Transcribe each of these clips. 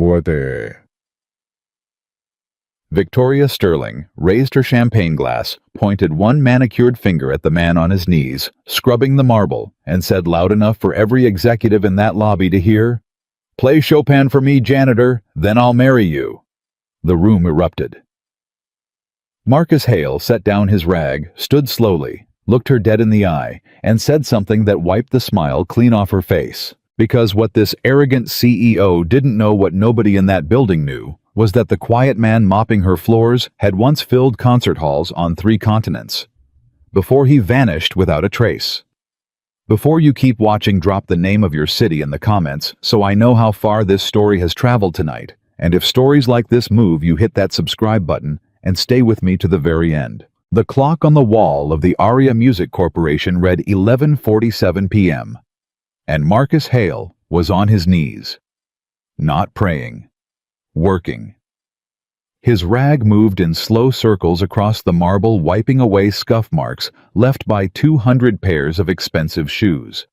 Buate. Victoria Sterling raised her champagne glass, pointed one manicured finger at the man on his knees, scrubbing the marble, and said loud enough for every executive in that lobby to hear, "Play Chopin for me, janitor, then I'll marry you." The room erupted. Marcus Hale set down his rag, stood slowly, looked her dead in the eye, and said something that wiped the smile clean off her face. Because what this arrogant CEO didn't know what nobody in that building knew was that the quiet man mopping her floors had once filled concert halls on 3 continents. Before he vanished without a trace. Before you keep watching, drop the name of your city in the comments so I know how far this story has traveled tonight. And if stories like this move you, hit that subscribe button and stay with me to the very end. The clock on the wall of the Aria Music Corporation read 11:47 p.m. And Marcus Hale was on his knees. Not praying. Working. His rag moved in slow circles across the marble, wiping away scuff marks left by 200 pairs of expensive shoes.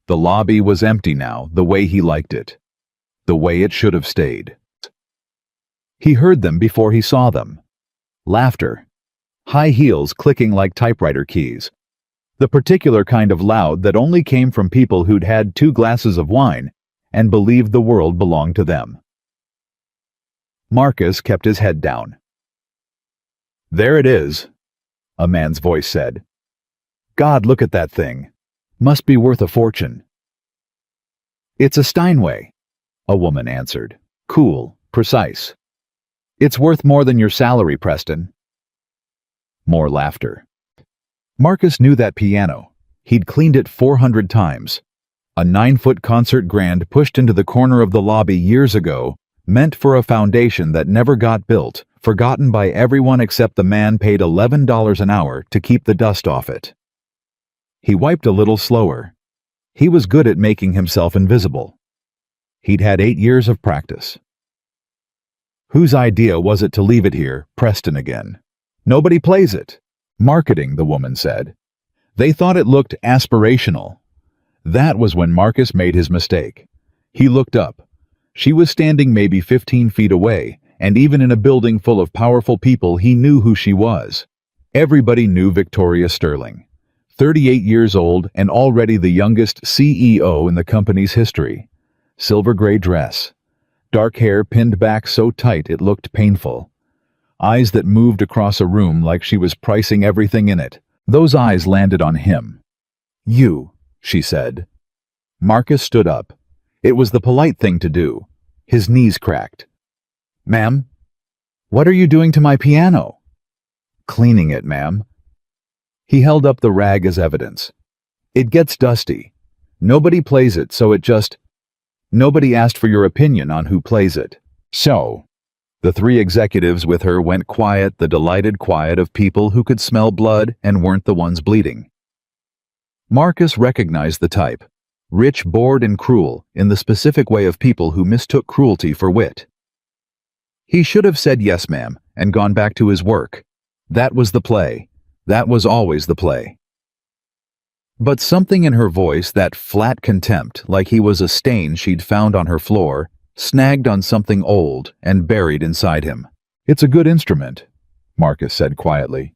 The lobby was empty now, the way he liked it. The way it should have stayed. He heard them before he saw them. Laughter. High heels clicking like typewriter keys. The particular kind of loud that only came from people who'd had 2 glasses of wine and believed the world belonged to them. Marcus kept his head down. "There it is," a man's voice said. "God, look at that thing. Must be worth a fortune." "It's a Steinway," a woman answered. "Cool, precise. It's worth more than your salary, Preston." More laughter. Marcus knew that piano. He'd cleaned it 400 times. A 9-foot concert grand pushed into the corner of the lobby years ago, meant for a foundation that never got built, forgotten by everyone except the man paid $11 an hour to keep the dust off it. He wiped a little slower. He was good at making himself invisible. He'd had 8 years of practice. Whose idea was it to leave it here, Preston again? Nobody plays it. Marketing, the woman said. They thought it looked aspirational. That was when Marcus made his mistake. He looked up. She was standing maybe 15 feet away, and even in a building full of powerful people, he knew who she was. Everybody knew Victoria Sterling. 38 years old and already the youngest CEO in the company's history. Silver gray dress. Dark hair pinned back so tight it looked painful. Eyes that moved across a room like she was pricing everything in it. Those eyes landed on him. "You," she said. Marcus stood up. It was the polite thing to do. His knees cracked. "Ma'am? What are you doing to my piano?" "Cleaning it, ma'am." He held up the rag as evidence. "It gets dusty. Nobody plays it, so it just... Nobody asked for your opinion on who plays it." So, the 3 executives with her went quiet, the delighted quiet of people who could smell blood and weren't the ones bleeding. Marcus recognized the type. Rich, bored, and cruel, in the specific way of people who mistook cruelty for wit. He should have said yes, ma'am, and gone back to his work. That was the play. That was always the play. But something in her voice, that flat contempt, like he was a stain she'd found on her floor, snagged on something old and buried inside him. "It's a good instrument," Marcus said quietly.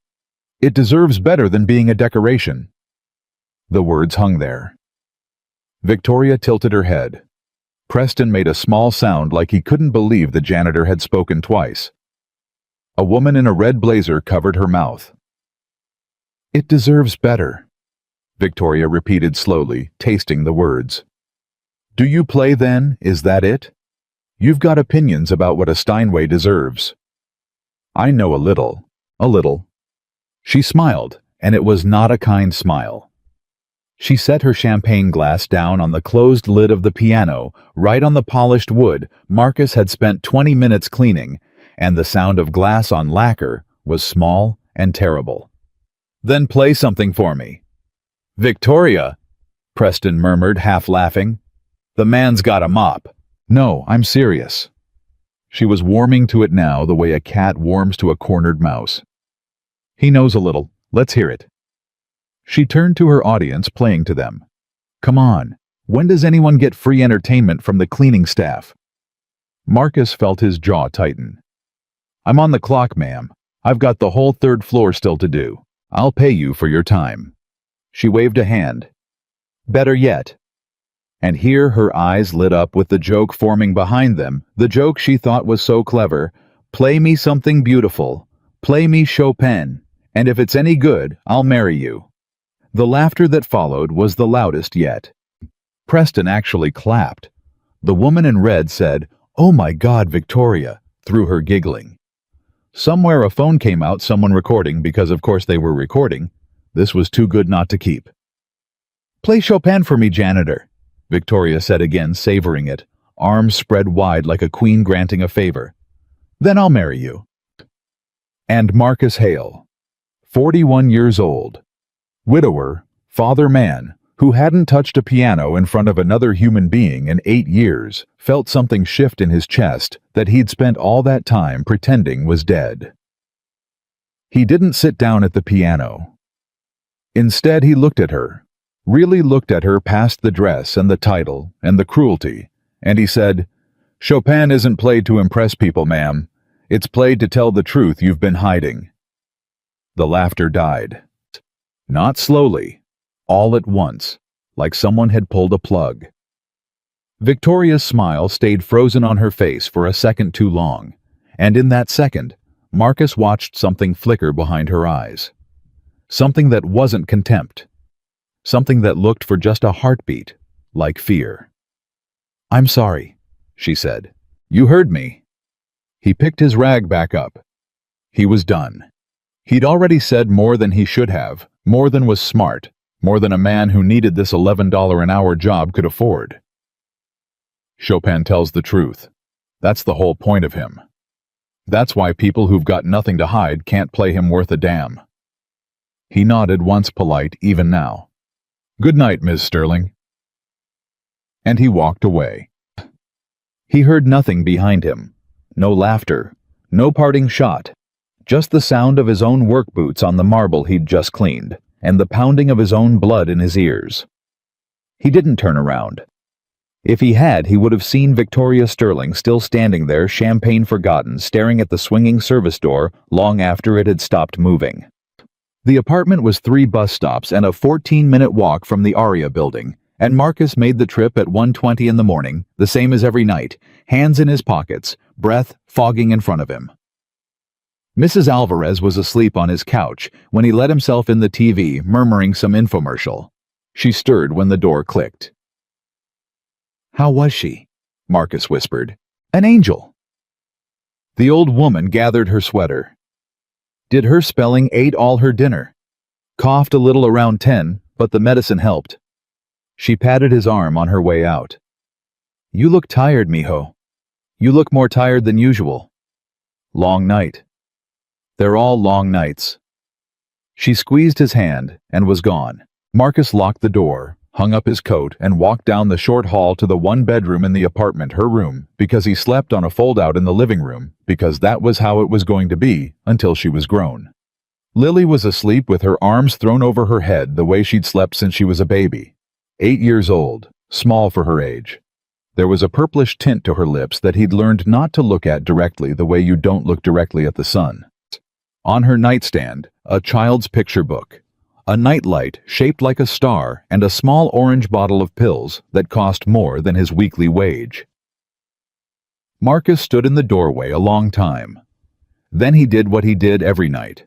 "It deserves better than being a decoration." The words hung there. Victoria tilted her head. Preston made a small sound like he couldn't believe the janitor had spoken twice. A woman in a red blazer covered her mouth. "It deserves better," Victoria repeated slowly, tasting the words. "Do you play then? Is that it? You've got opinions about what a Steinway deserves." "I know a little. A little." She smiled, and it was not a kind smile. She set her champagne glass down on the closed lid of the piano, right on the polished wood Marcus had spent 20 minutes cleaning, and the sound of glass on lacquer was small and terrible. "Then play something for me." "Victoria," Preston murmured, half laughing. "The man's got a mop." "No, I'm serious." She was warming to it now the way a cat warms to a cornered mouse. "He knows a little. Let's hear it." She turned to her audience, playing to them. "Come on, when does anyone get free entertainment from the cleaning staff?" Marcus felt his jaw tighten. "I'm on the clock, ma'am. I've got the whole third floor still to do. I'll pay you for your time." She waved a hand. "Better yet." And here her eyes lit up with the joke forming behind them, the joke she thought was so clever. "Play me something beautiful. Play me Chopin. And if it's any good, I'll marry you." The laughter that followed was the loudest yet. Preston actually clapped. The woman in red said, "Oh my God, Victoria," through her giggling. Somewhere a phone came out, someone recording, because of course they were recording. This was too good not to keep. "Play Chopin for me, Janitor," Victoria said again, savoring it, arms spread wide like a queen granting a favor. "Then I'll marry you." And Marcus Hale, 41 years old, widower, father man, who hadn't touched a piano in front of another human being in 8 years, felt something shift in his chest that he'd spent all that time pretending was dead. He didn't sit down at the piano. Instead, he looked at her, really looked at her past the dress and the title and the cruelty, and he said, "Chopin isn't played to impress people, ma'am. It's played to tell the truth you've been hiding." The laughter died. Not slowly, all at once, like someone had pulled a plug. Victoria's smile stayed frozen on her face for a second too long, and in that second, Marcus watched something flicker behind her eyes. Something that wasn't contempt. Something that looked for just a heartbeat, like fear. "I'm sorry," she said. "You heard me." He picked his rag back up. He was done. He'd already said more than he should have, more than was smart, more than a man who needed this $11 an hour job could afford. Chopin tells the truth. That's the whole point of him. That's why people who've got nothing to hide can't play him worth a damn. He nodded, once polite, even now. "Good night, Ms. Sterling." And he walked away. He heard nothing behind him. No laughter, no parting shot. Just the sound of his own work boots on the marble he'd just cleaned, and the pounding of his own blood in his ears. He didn't turn around. If he had, he would have seen Victoria Sterling still standing there, champagne forgotten, staring at the swinging service door long after it had stopped moving. The apartment was 3 bus stops and a 14-minute walk from the Aria building, and Marcus made the trip at 1:20 in the morning, the same as every night, hands in his pockets, breath fogging in front of him. Mrs. Alvarez was asleep on his couch when he let himself in the TV, murmuring some infomercial. She stirred when the door clicked. "How was she?" Marcus whispered. "An angel." The old woman gathered her sweater. Did her spelling, ate all her dinner. Coughed a little around 10, but the medicine helped. She patted his arm on her way out. "You look tired, mijo. You look more tired than usual. Long night." "They're all long nights." She squeezed his hand and was gone. Marcus locked the door, hung up his coat, and walked down the short hall to the one bedroom in the apartment, her room, because he slept on a fold-out in the living room, because that was how it was going to be until she was grown. Lily was asleep with her arms thrown over her head the way she'd slept since she was a baby. 8 years old, small for her age. There was a purplish tint to her lips that he'd learned not to look at directly the way you don't look directly at the sun. On her nightstand, a child's picture book, a nightlight shaped like a star, and a small orange bottle of pills that cost more than his weekly wage. Marcus stood in the doorway a long time. Then he did what he did every night.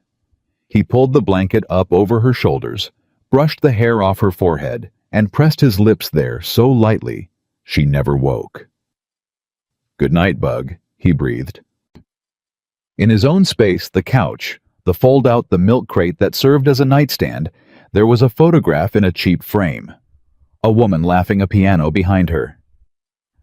He pulled the blanket up over her shoulders, brushed the hair off her forehead, and pressed his lips there so lightly she never woke. "Good night, Bug," he breathed. In his own space, the couch, the fold-out, the milk crate that served as a nightstand, there was a photograph in a cheap frame. A woman laughing a piano behind her.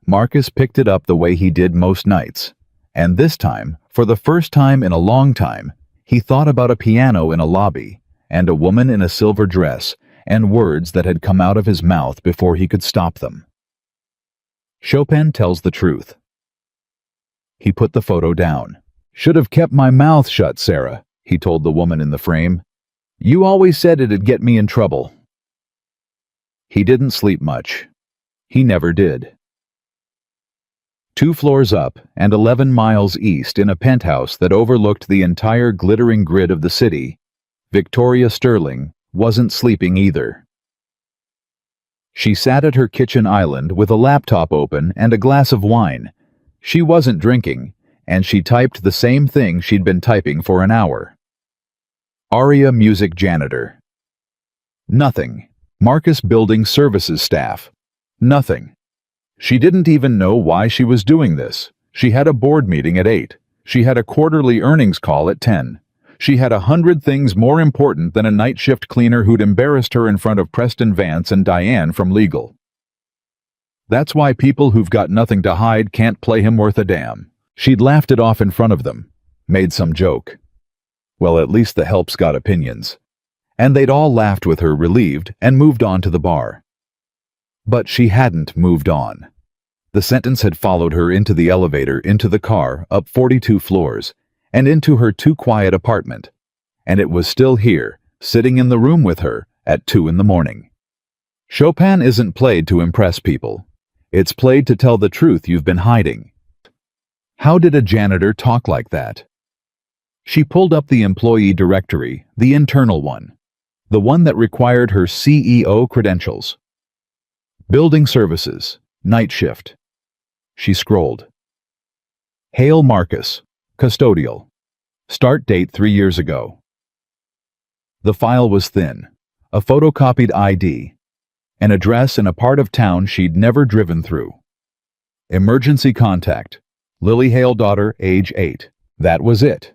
Marcus picked it up the way he did most nights, and this time, for the first time in a long time, he thought about a piano in a lobby, and a woman in a silver dress, and words that had come out of his mouth before he could stop them. Chopin tells the truth. He put the photo down. "Should have kept my mouth shut, Sarah," he told the woman in the frame. "You always said it'd get me in trouble." He didn't sleep much. He never did. 2 floors up and 11 miles east in a penthouse that overlooked the entire glittering grid of the city, Victoria Sterling wasn't sleeping either. She sat at her kitchen island with a laptop open and a glass of wine. She wasn't drinking, and she typed the same thing she'd been typing for an hour. Aria Music Janitor. Nothing. Marcus Building Services staff. Nothing. She didn't even know why she was doing this. She had a board meeting at 8. She had a quarterly earnings call at 10. She had 100 things more important than a night shift cleaner who'd embarrassed her in front of Preston Vance and Diane from legal. That's why people who've got nothing to hide can't play him worth a damn. She'd laughed it off in front of them, made some joke. Well, at least the helps got opinions. And they'd all laughed with her, relieved, and moved on to the bar. But she hadn't moved on. The sentence had followed her into the elevator, into the car, up 42 floors, and into her too-quiet apartment. And it was still here, sitting in the room with her, at 2 in the morning. Chopin isn't played to impress people. It's played to tell the truth you've been hiding. How did a janitor talk like that? She pulled up the employee directory, the internal one, the one that required her CEO credentials. Building Services, night shift. She scrolled. Hale Marcus, custodial. Start date 3 years ago. The file was thin, a photocopied ID, an address in a part of town she'd never driven through. Emergency contact, Lily Hale daughter, age 8. That was it.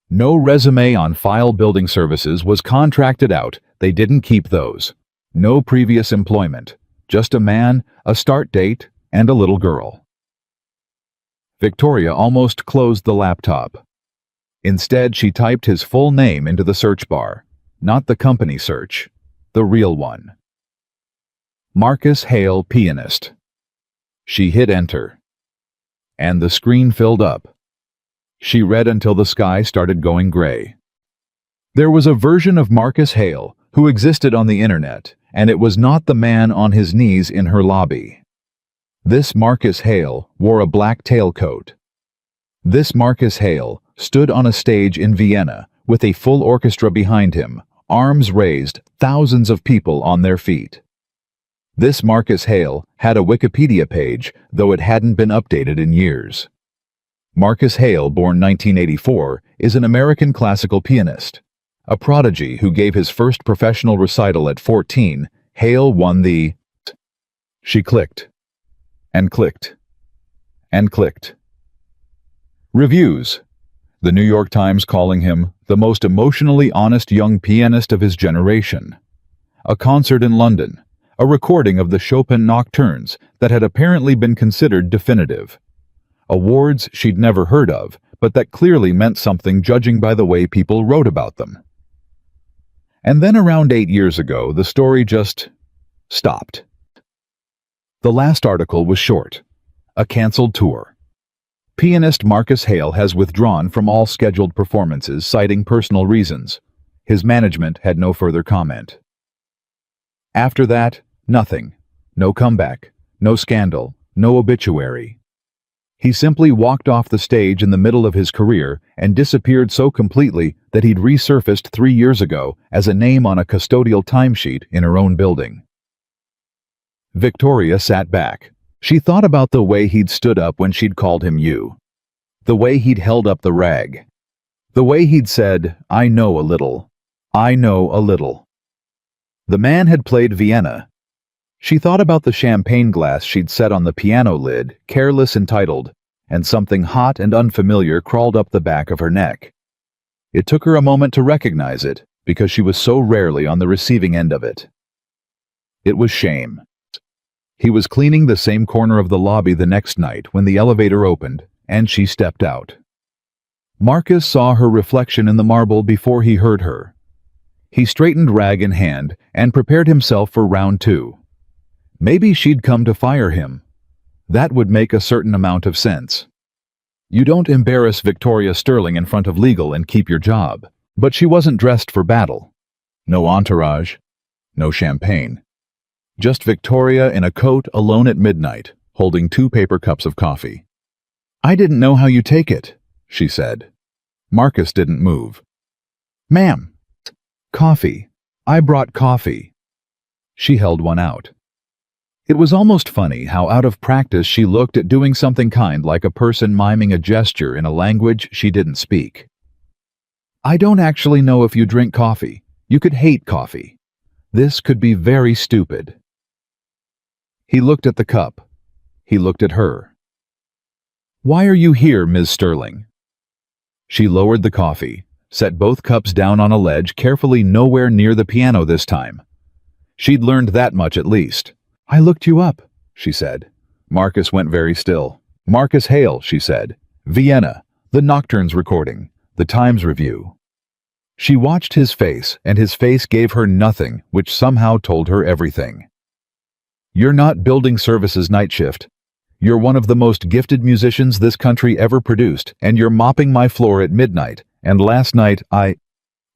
No resume on file. Building Services was contracted out. They didn't keep those. No previous employment. Just a man, a start date, and a little girl. Victoria almost closed the laptop. Instead, she typed his full name into the search bar. Not the company search, the real one. Marcus Hale, pianist. She hit enter. And the screen filled up. She read until the sky started going gray. There was a version of Marcus Hale who existed on the internet, and it was not the man on his knees in her lobby. This Marcus Hale wore a black tailcoat. This Marcus Hale stood on a stage in Vienna with a full orchestra behind him, arms raised, thousands of people on their feet. This Marcus Hale had a Wikipedia page, though it hadn't been updated in years. Marcus Hale, born 1984, is an American classical pianist. A prodigy who gave his first professional recital at 14, Hale won the... She clicked. And clicked. And clicked. Reviews. The New York Times calling him the most emotionally honest young pianist of his generation. A concert in London. A recording of the Chopin nocturnes that had apparently been considered definitive. Awards she'd never heard of, but that clearly meant something judging by the way people wrote about them. And then around 8 years ago, the story just stopped. The last article was short. A canceled tour. Pianist Marcus Hale has withdrawn from all scheduled performances, citing personal reasons. His management had no further comment. After that, nothing. No comeback, no scandal, no obituary. He simply walked off the stage in the middle of his career and disappeared so completely that he'd resurfaced 3 years ago as a name on a custodial timesheet in her own building. Victoria sat back. She thought about the way he'd stood up when she'd called him you. The way he'd held up the rag. The way he'd said, "I know a little. I know a little." The man had played Vienna. She thought about the champagne glass she'd set on the piano lid, careless, entitled, and something hot and unfamiliar crawled up the back of her neck. It took her a moment to recognize it, because she was so rarely on the receiving end of it. It was shame. He was cleaning the same corner of the lobby the next night when the elevator opened, and she stepped out. Marcus saw her reflection in the marble before he heard her. He straightened rag in hand and prepared himself for round 2. Maybe she'd come to fire him. That would make a certain amount of sense. You don't embarrass Victoria Sterling in front of legal and keep your job. But she wasn't dressed for battle. No entourage. No champagne. Just Victoria in a coat, alone at midnight, holding 2 paper cups of coffee. I didn't know how you take it, she said. Marcus didn't move. Ma'am. Coffee. I brought coffee. She held one out. It was almost funny how out of practice she looked at doing something kind like a person miming a gesture in a language she didn't speak. I don't actually know if you drink coffee. You could hate coffee. This could be very stupid. He looked at the cup. He looked at her. Why are you here, Ms. Sterling? She lowered the coffee, set both cups down on a ledge carefully nowhere near the piano this time. She'd learned that much at least. I looked you up, she said. Marcus went very still. Marcus Hale, she said. Vienna, the Nocturnes recording, the Times Review. She watched his face, and his face gave her nothing, which somehow told her everything. You're not building services night shift. You're one of the most gifted musicians this country ever produced, and you're mopping my floor at midnight, and last night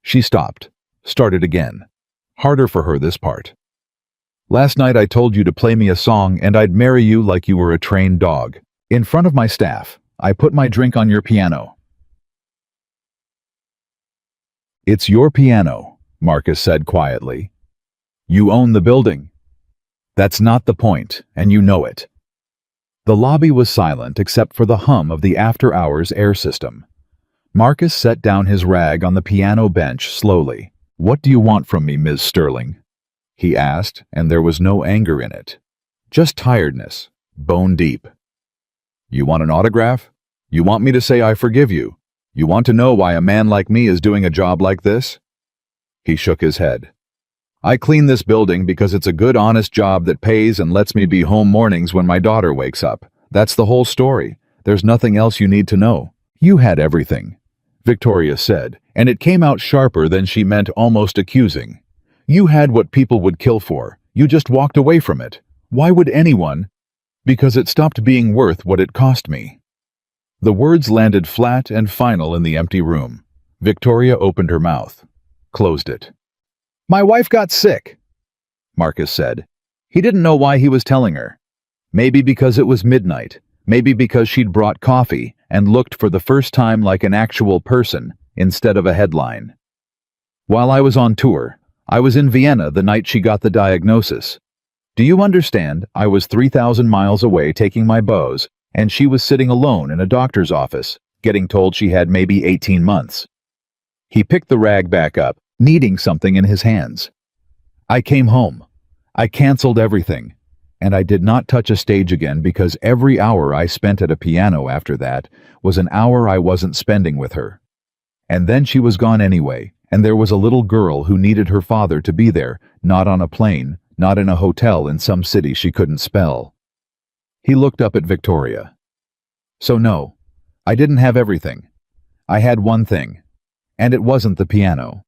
She stopped, started again. Harder for her this part. Last night I told you to play me a song and I'd marry you like you were a trained dog. In front of my staff, I put my drink on your piano. It's your piano, Marcus said quietly. You own the building. That's not the point, and you know it. The lobby was silent except for the hum of the after-hours air system. Marcus set down his rag on the piano bench slowly. What do you want from me, Ms. Sterling? He asked, and there was no anger in it. Just tiredness, bone deep. You want an autograph? You want me to say I forgive you? You want to know why a man like me is doing a job like this? He shook his head. I clean this building because it's a good, honest job that pays and lets me be home mornings when my daughter wakes up. That's the whole story. There's nothing else you need to know. You had everything, Victoria said, and it came out sharper than she meant, almost accusing. You had what people would kill for. You just walked away from it. Why would anyone? Because it stopped being worth what it cost me. The words landed flat and final in the empty room. Victoria opened her mouth, closed it. My wife got sick, Marcus said. He didn't know why he was telling her. Maybe because it was midnight. Maybe because she'd brought coffee and looked for the first time like an actual person instead of a headline. While I was on tour, I was in Vienna the night she got the diagnosis. Do you understand? I was 3,000 miles away taking my bows, and she was sitting alone in a doctor's office, getting told she had maybe 18 months. He picked the rag back up, needing something in his hands. I came home. I canceled everything, and I did not touch a stage again because every hour I spent at a piano after that was an hour I wasn't spending with her. And then she was gone anyway, and there was a little girl who needed her father to be there, not on a plane, not in a hotel in some city she couldn't spell. He looked up at Victoria. So no, I didn't have everything. I had one thing, and it wasn't the piano.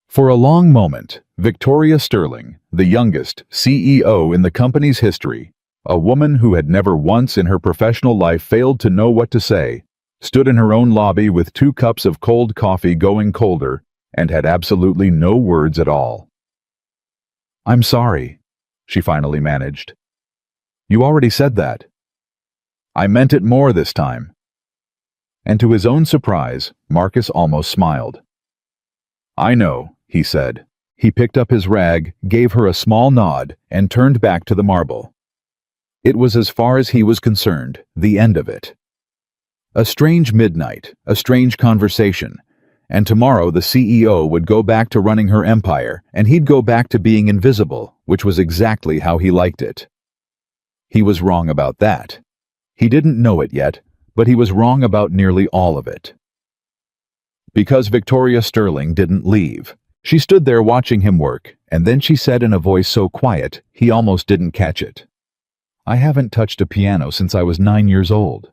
For a long moment, Victoria Sterling, the youngest CEO in the company's history, a woman who had never once in her professional life failed to know what to say, stood in her own lobby with 2 cups of cold coffee going colder and had absolutely no words at all. I'm sorry, she finally managed. You already said that. I meant it more this time. And to his own surprise, Marcus almost smiled. I know, he said. He picked up his rag, gave her a small nod, and turned back to the marble. It was, as far as he was concerned, the end of it. A strange midnight, a strange conversation, and tomorrow the CEO would go back to running her empire, and he'd go back to being invisible, which was exactly how he liked it. He was wrong about that. He didn't know it yet, but he was wrong about nearly all of it. Because Victoria Sterling didn't leave. She stood there watching him work, and then she said in a voice so quiet he almost didn't catch it. I haven't touched a piano since I was 9 years old.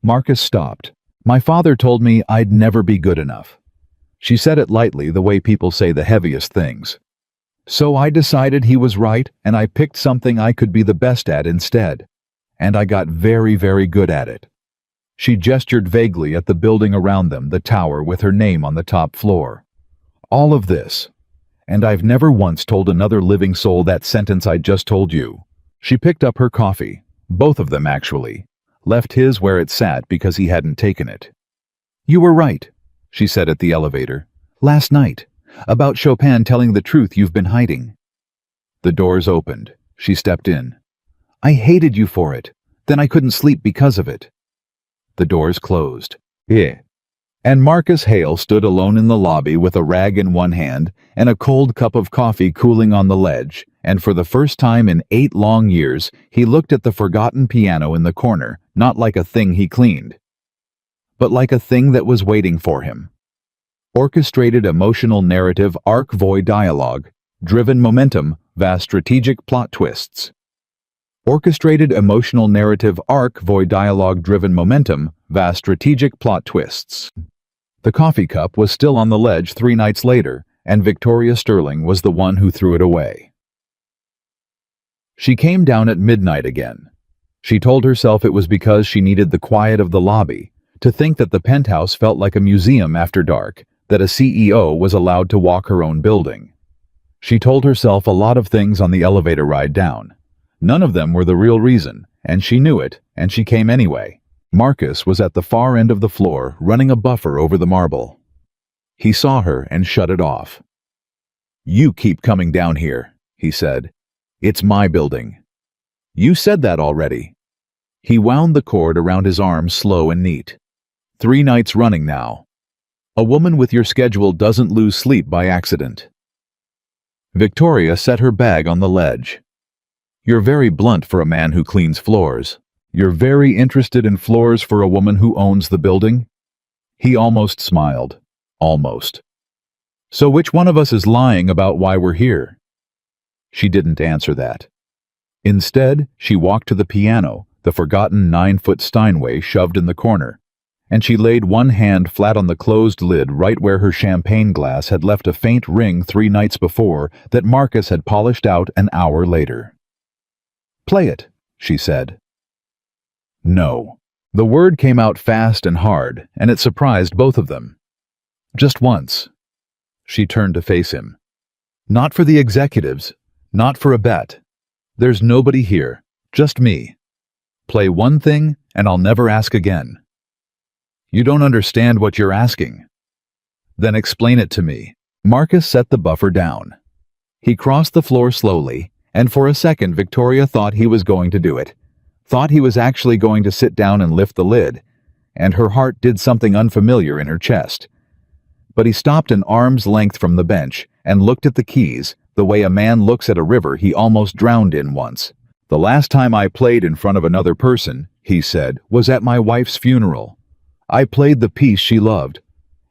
Marcus stopped. My father told me I'd never be good enough. She said it lightly, the way people say the heaviest things. So I decided he was right, and I picked something I could be the best at instead. And I got very, very good at it. She gestured vaguely at the building around them, the tower with her name on the top floor. All of this. And I've never once told another living soul that sentence I just told you. She picked up her coffee, both of them actually, left his where it sat because he hadn't taken it. "You were right," she said at the elevator. "Last night, about Chopin telling the truth you've been hiding." The doors opened. She stepped in. "I hated you for it. Then I couldn't sleep because of it." The doors closed. Yeah. And Marcus Hale stood alone in the lobby with a rag in one hand and a cold cup of coffee cooling on the ledge, and for the first time in 8 long years, he looked at the forgotten piano in the corner, not like a thing he cleaned, but like a thing that was waiting for him. Orchestrated emotional narrative arc void dialogue, driven momentum, vast strategic plot twists. Orchestrated emotional narrative arc void dialogue driven momentum, vast strategic plot twists. The coffee cup was still on the ledge 3 nights later, and Victoria Sterling was the one who threw it away. She came down at midnight again. She told herself it was because she needed the quiet of the lobby, to think that the penthouse felt like a museum after dark, that a CEO was allowed to walk her own building. She told herself a lot of things on the elevator ride down. None of them were the real reason, and she knew it, and she came anyway. Marcus was at the far end of the floor, running a buffer over the marble. He saw her and shut it off. "You keep coming down here," he said. "It's my building." "You said that already." He wound the cord around his arm slow and neat. 3 nights running now. A woman with your schedule doesn't lose sleep by accident. Victoria set her bag on the ledge. "You're very blunt for a man who cleans floors. You're very interested in floors for a woman who owns the building?" He almost smiled. Almost. "So which one of us is lying about why we're here?" She didn't answer that. Instead, she walked to the piano, the forgotten 9-foot Steinway shoved in the corner, and she laid one hand flat on the closed lid right where her champagne glass had left a faint ring 3 nights before that Marcus had polished out an hour later. "Play it," she said. No. The word came out fast and hard, and it surprised both of them. "Just once." She turned to face him. "Not for the executives, not for a bet. There's nobody here, just me. Play one thing, and I'll never ask again." "You don't understand what you're asking." "Then explain it to me." Marcus set the buffer down. He crossed the floor slowly, and for a second Victoria thought he was going to do it, thought he was actually going to sit down and lift the lid, and her heart did something unfamiliar in her chest. But he stopped an arm's length from the bench and looked at the keys, the way a man looks at a river he almost drowned in once. "The last time I played in front of another person," he said, "was at my wife's funeral. I played the piece she loved,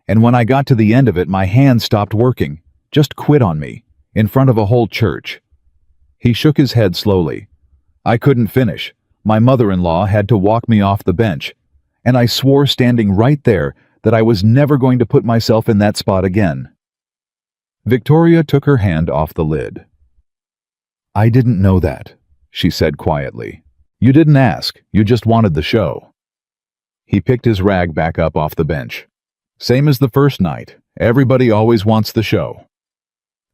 and when I got to the end of it my hand stopped working, just quit on me, in front of a whole church." He shook his head slowly. "I couldn't finish. My mother-in-law had to walk me off the bench, and I swore standing right there that I was never going to put myself in that spot again." Victoria took her hand off the lid. "I didn't know that," she said quietly. "You didn't ask, you just wanted the show." He picked his rag back up off the bench. "Same as the first night. Everybody always wants the show."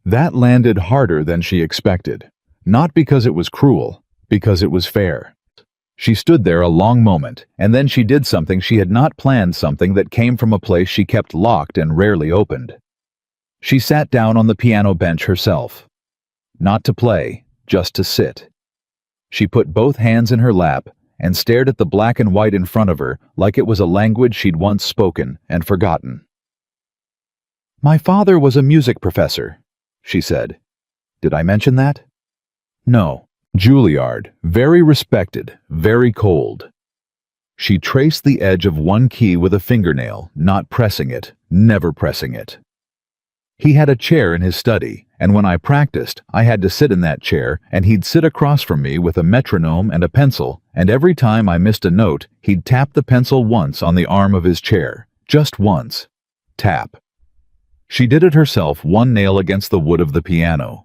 That landed harder than she expected. Not because it was cruel, because it was fair. She stood there a long moment, and then she did something she had not planned, something that came from a place she kept locked and rarely opened. She sat down on the piano bench herself. Not to play, just to sit. She put both hands in her lap and stared at the black and white in front of her like it was a language she'd once spoken and forgotten. "My father was a music professor," she said. "Did I mention that?" "No. Juilliard, very respected, very cold." She traced the edge of one key with a fingernail, not pressing it, never pressing it. "He had a chair in his study, and when I practiced, I had to sit in that chair, and he'd sit across from me with a metronome and a pencil, and every time I missed a note, he'd tap the pencil once on the arm of his chair. Just once. Tap." She did it herself, one nail against the wood of the piano.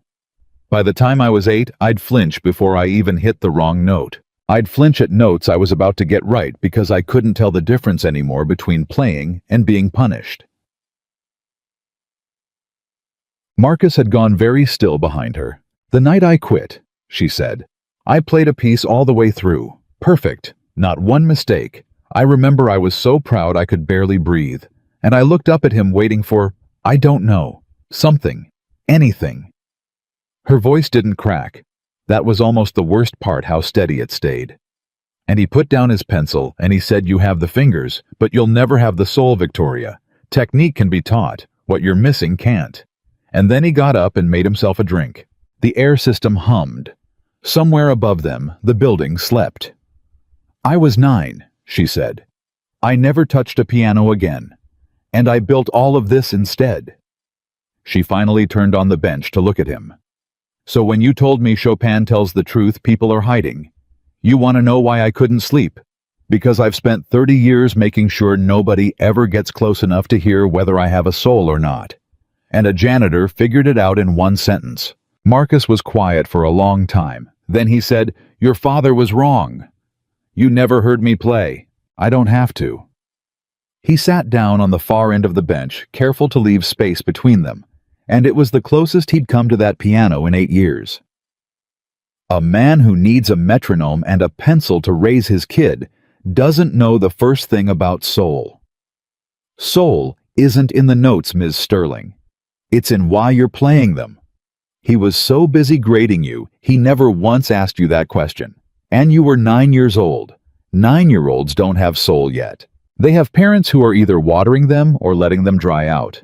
"By the time I was 8, I'd flinch before I even hit the wrong note. I'd flinch at notes I was about to get right because I couldn't tell the difference anymore between playing and being punished." Marcus had gone very still behind her. "The night I quit," she said, I played a piece all the way through. Perfect. Not one mistake. I remember I was so proud I could barely breathe. And I looked up at him waiting for, I don't know, something, anything. Her voice didn't crack. That was almost the worst part, how steady it stayed. And he put down his pencil and he said, you have the fingers, but you'll never have the soul, Victoria. Technique can be taught. What you're missing can't. And then he got up and made himself a drink. The air system hummed. Somewhere above them, the building slept. I was 9, she said. I never touched a piano again. And I built all of this instead. She finally turned on the bench to look at him. So when you told me Chopin tells the truth people are hiding, you want to know why I couldn't sleep? Because I've spent 30 years making sure nobody ever gets close enough to hear whether I have a soul or not. And a janitor figured it out in one sentence. Marcus was quiet for a long time. Then he said, your father was wrong. You never heard me play. I don't have to. He sat down on the far end of the bench, careful to leave space between them, and it was the closest he'd come to that piano in 8 years. A man who needs a metronome and a pencil to raise his kid doesn't know the first thing about soul. Soul isn't in the notes, Ms. Sterling. It's in why you're playing them. He was so busy grading you, he never once asked you that question. And you were 9 years old. 9-year-olds don't have soul yet. They have parents who are either watering them or letting them dry out.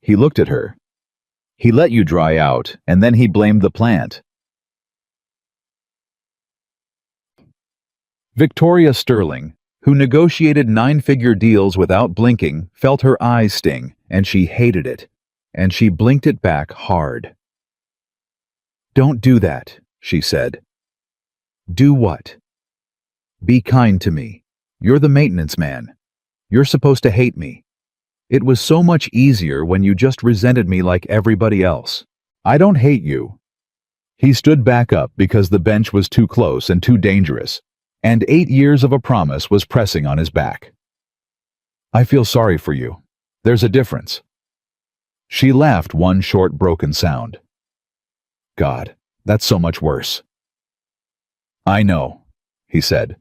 He looked at her. He let you dry out, and then he blamed the plant. Victoria Sterling, who negotiated 9-figure deals without blinking, felt her eyes sting, and she hated it. And she blinked it back hard. Don't do that, she said. Do what? Be kind to me. You're the maintenance man. You're supposed to hate me. It was so much easier when you just resented me like everybody else. I don't hate you. He stood back up because the bench was too close and too dangerous, and 8 years of a promise was pressing on his back. I feel sorry for you. There's a difference. She laughed one short broken sound. God, that's so much worse. I know, he said.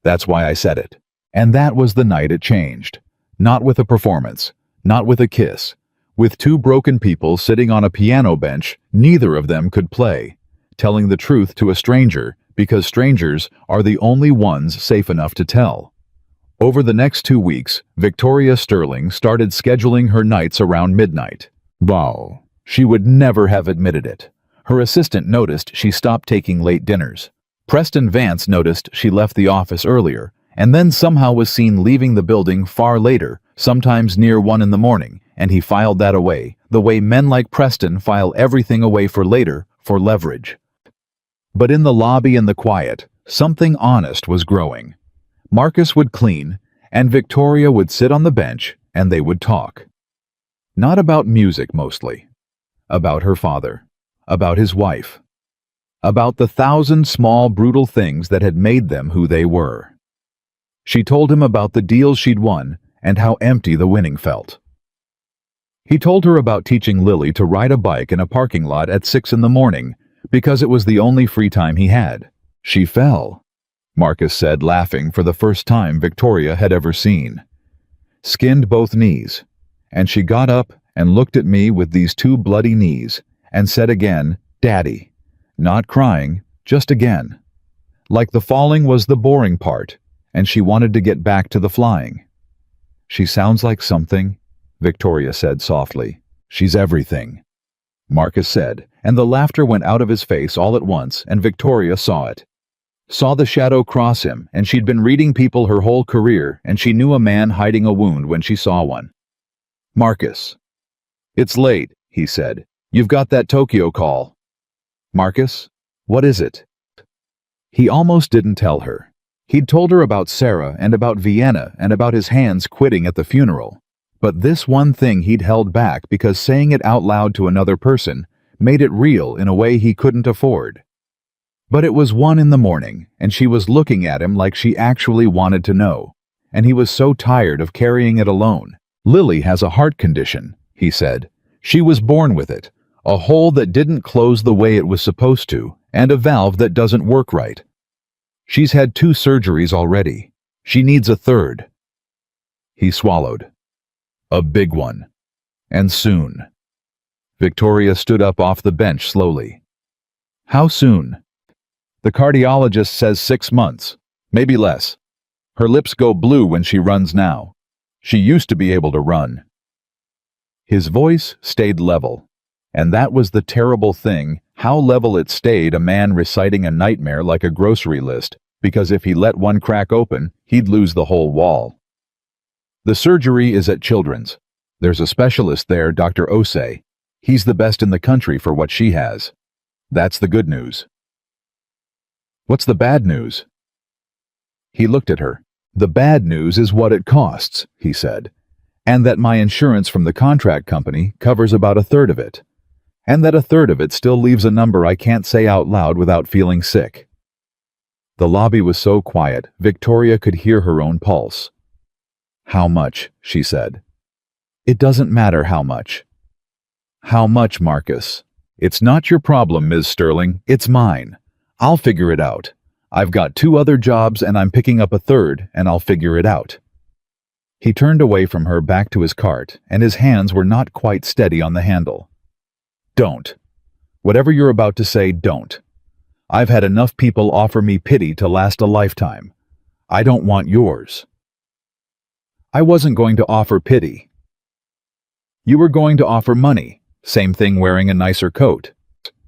That's why I said it. And that was the night it changed. Not with a performance, not with a kiss. With 2 broken people sitting on a piano bench, neither of them could play, telling the truth to a stranger because strangers are the only ones safe enough to tell. Over the next 2 weeks, Victoria Sterling started scheduling her nights around midnight. Wow, she would never have admitted it. Her assistant noticed she stopped taking late dinners. Preston Vance noticed she left the office earlier, and then somehow was seen leaving the building far later, sometimes near 1 in the morning, and he filed that away, the way men like Preston file everything away for later, for leverage. But in the lobby and the quiet, something honest was growing. Marcus would clean, and Victoria would sit on the bench, and they would talk. Not about music mostly. About her father. About his wife. About the 1,000 small, brutal things that had made them who they were. She told him about the deals she'd won and how empty the winning felt. He told her about teaching Lily to ride a bike in a parking lot at 6 in the morning because it was the only free time he had. She fell, Marcus said, laughing for the first time Victoria had ever seen. Skinned both knees, and she got up and looked at me with these 2 bloody knees and said again, Daddy. Not crying, just again. Like the falling was the boring part, and she wanted to get back to the flying. She sounds like something, Victoria said softly. She's everything, Marcus said, and the laughter went out of his face all at once, and Victoria saw it. Saw the shadow cross him, and she'd been reading people her whole career, and she knew a man hiding a wound when she saw one. Marcus. It's late, he said. You've got that Tokyo call. Marcus, what is it? He almost didn't tell her. He'd told her about Sarah and about Vienna and about his hands quitting at the funeral. But this one thing he'd held back because saying it out loud to another person made it real in a way he couldn't afford. But it was 1 in the morning, and she was looking at him like she actually wanted to know, and he was so tired of carrying it alone. Lily has a heart condition, he said. She was born with it, a hole that didn't close the way it was supposed to, and a valve that doesn't work right. She's had 2 surgeries already. She needs a third. He swallowed. A big one. And soon. Victoria stood up off the bench slowly. How soon? The cardiologist says 6 months, maybe less. Her lips go blue when she runs now. She used to be able to run. His voice stayed level, and that was the terrible thing, how level it stayed, a man reciting a nightmare like a grocery list, because if he let one crack open, he'd lose the whole wall. The surgery is at Children's. There's a specialist there, Dr. Osei. He's the best in the country for what she has. That's the good news. What's the bad news? He looked at her. The bad news is what it costs, he said, and that my insurance from the contract company covers about 1/3 of it, and that 1/3 of it still leaves a number I can't say out loud without feeling sick. The lobby was so quiet, Victoria could hear her own pulse. How much? She said. It doesn't matter how much. How much, Marcus? It's not your problem, Ms. Sterling. It's mine. I'll figure it out. I've got 2 other jobs and I'm picking up a 3rd, and I'll figure it out. He turned away from her back to his cart, and his hands were not quite steady on the handle. Don't. Whatever you're about to say, don't. I've had enough people offer me pity to last a lifetime. I don't want yours. I wasn't going to offer pity. You were going to offer money, same thing wearing a nicer coat.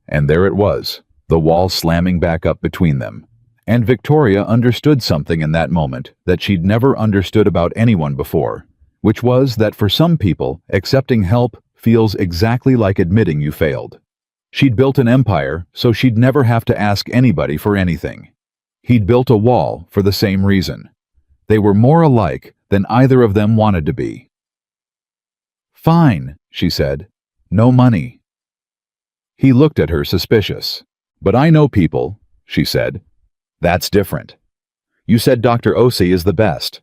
And there it was, the wall slamming back up between them. And Victoria understood something in that moment that she'd never understood about anyone before, which was that for some people, accepting help feels exactly like admitting you failed. She'd built an empire, so she'd never have to ask anybody for anything. He'd built a wall for the same reason. They were more alike than either of them wanted to be. Fine, she said. No money. He looked at her suspicious. But I know people, she said. That's different. You said Dr. Osei is the best.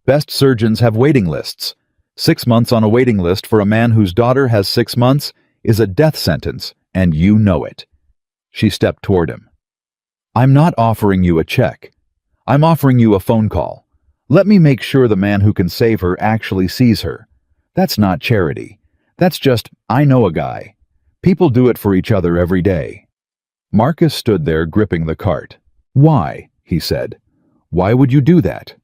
Best surgeons have waiting lists. 6 months on a waiting list for a man whose daughter has 6 months is a death sentence, and you know it. She stepped toward him. I'm not offering you a check. I'm offering you a phone call. Let me make sure the man who can save her actually sees her. That's not charity. That's just, I know a guy. People do it for each other every day. Marcus stood there gripping the cart. Why? He said. Why would you do that?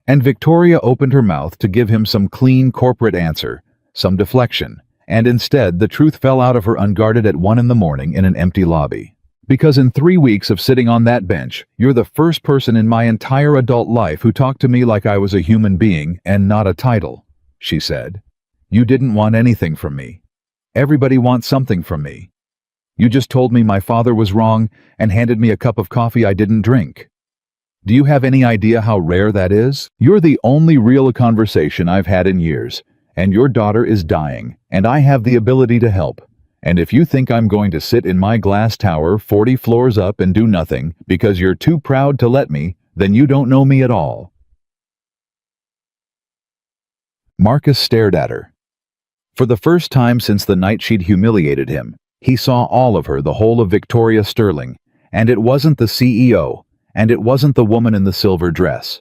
And Victoria opened her mouth to give him some clean corporate answer, some deflection, and instead the truth fell out of her unguarded at 1 a.m. in an empty lobby. Because in 3 weeks of sitting on that bench, you're the first person in my entire adult life who talked to me like I was a human being and not a title, she said. You didn't want anything from me. Everybody wants something from me. You just told me my father was wrong and handed me a cup of coffee I didn't drink. Do you have any idea how rare that is? You're the only real conversation I've had in years, and your daughter is dying, and I have the ability to help. And if you think I'm going to sit in my glass tower 40 floors up and do nothing because you're too proud to let me, then you don't know me at all. Marcus stared at her. For the first time since the night she'd humiliated him, he saw all of her, the whole of Victoria Sterling, and it wasn't the CEO, and it wasn't the woman in the silver dress.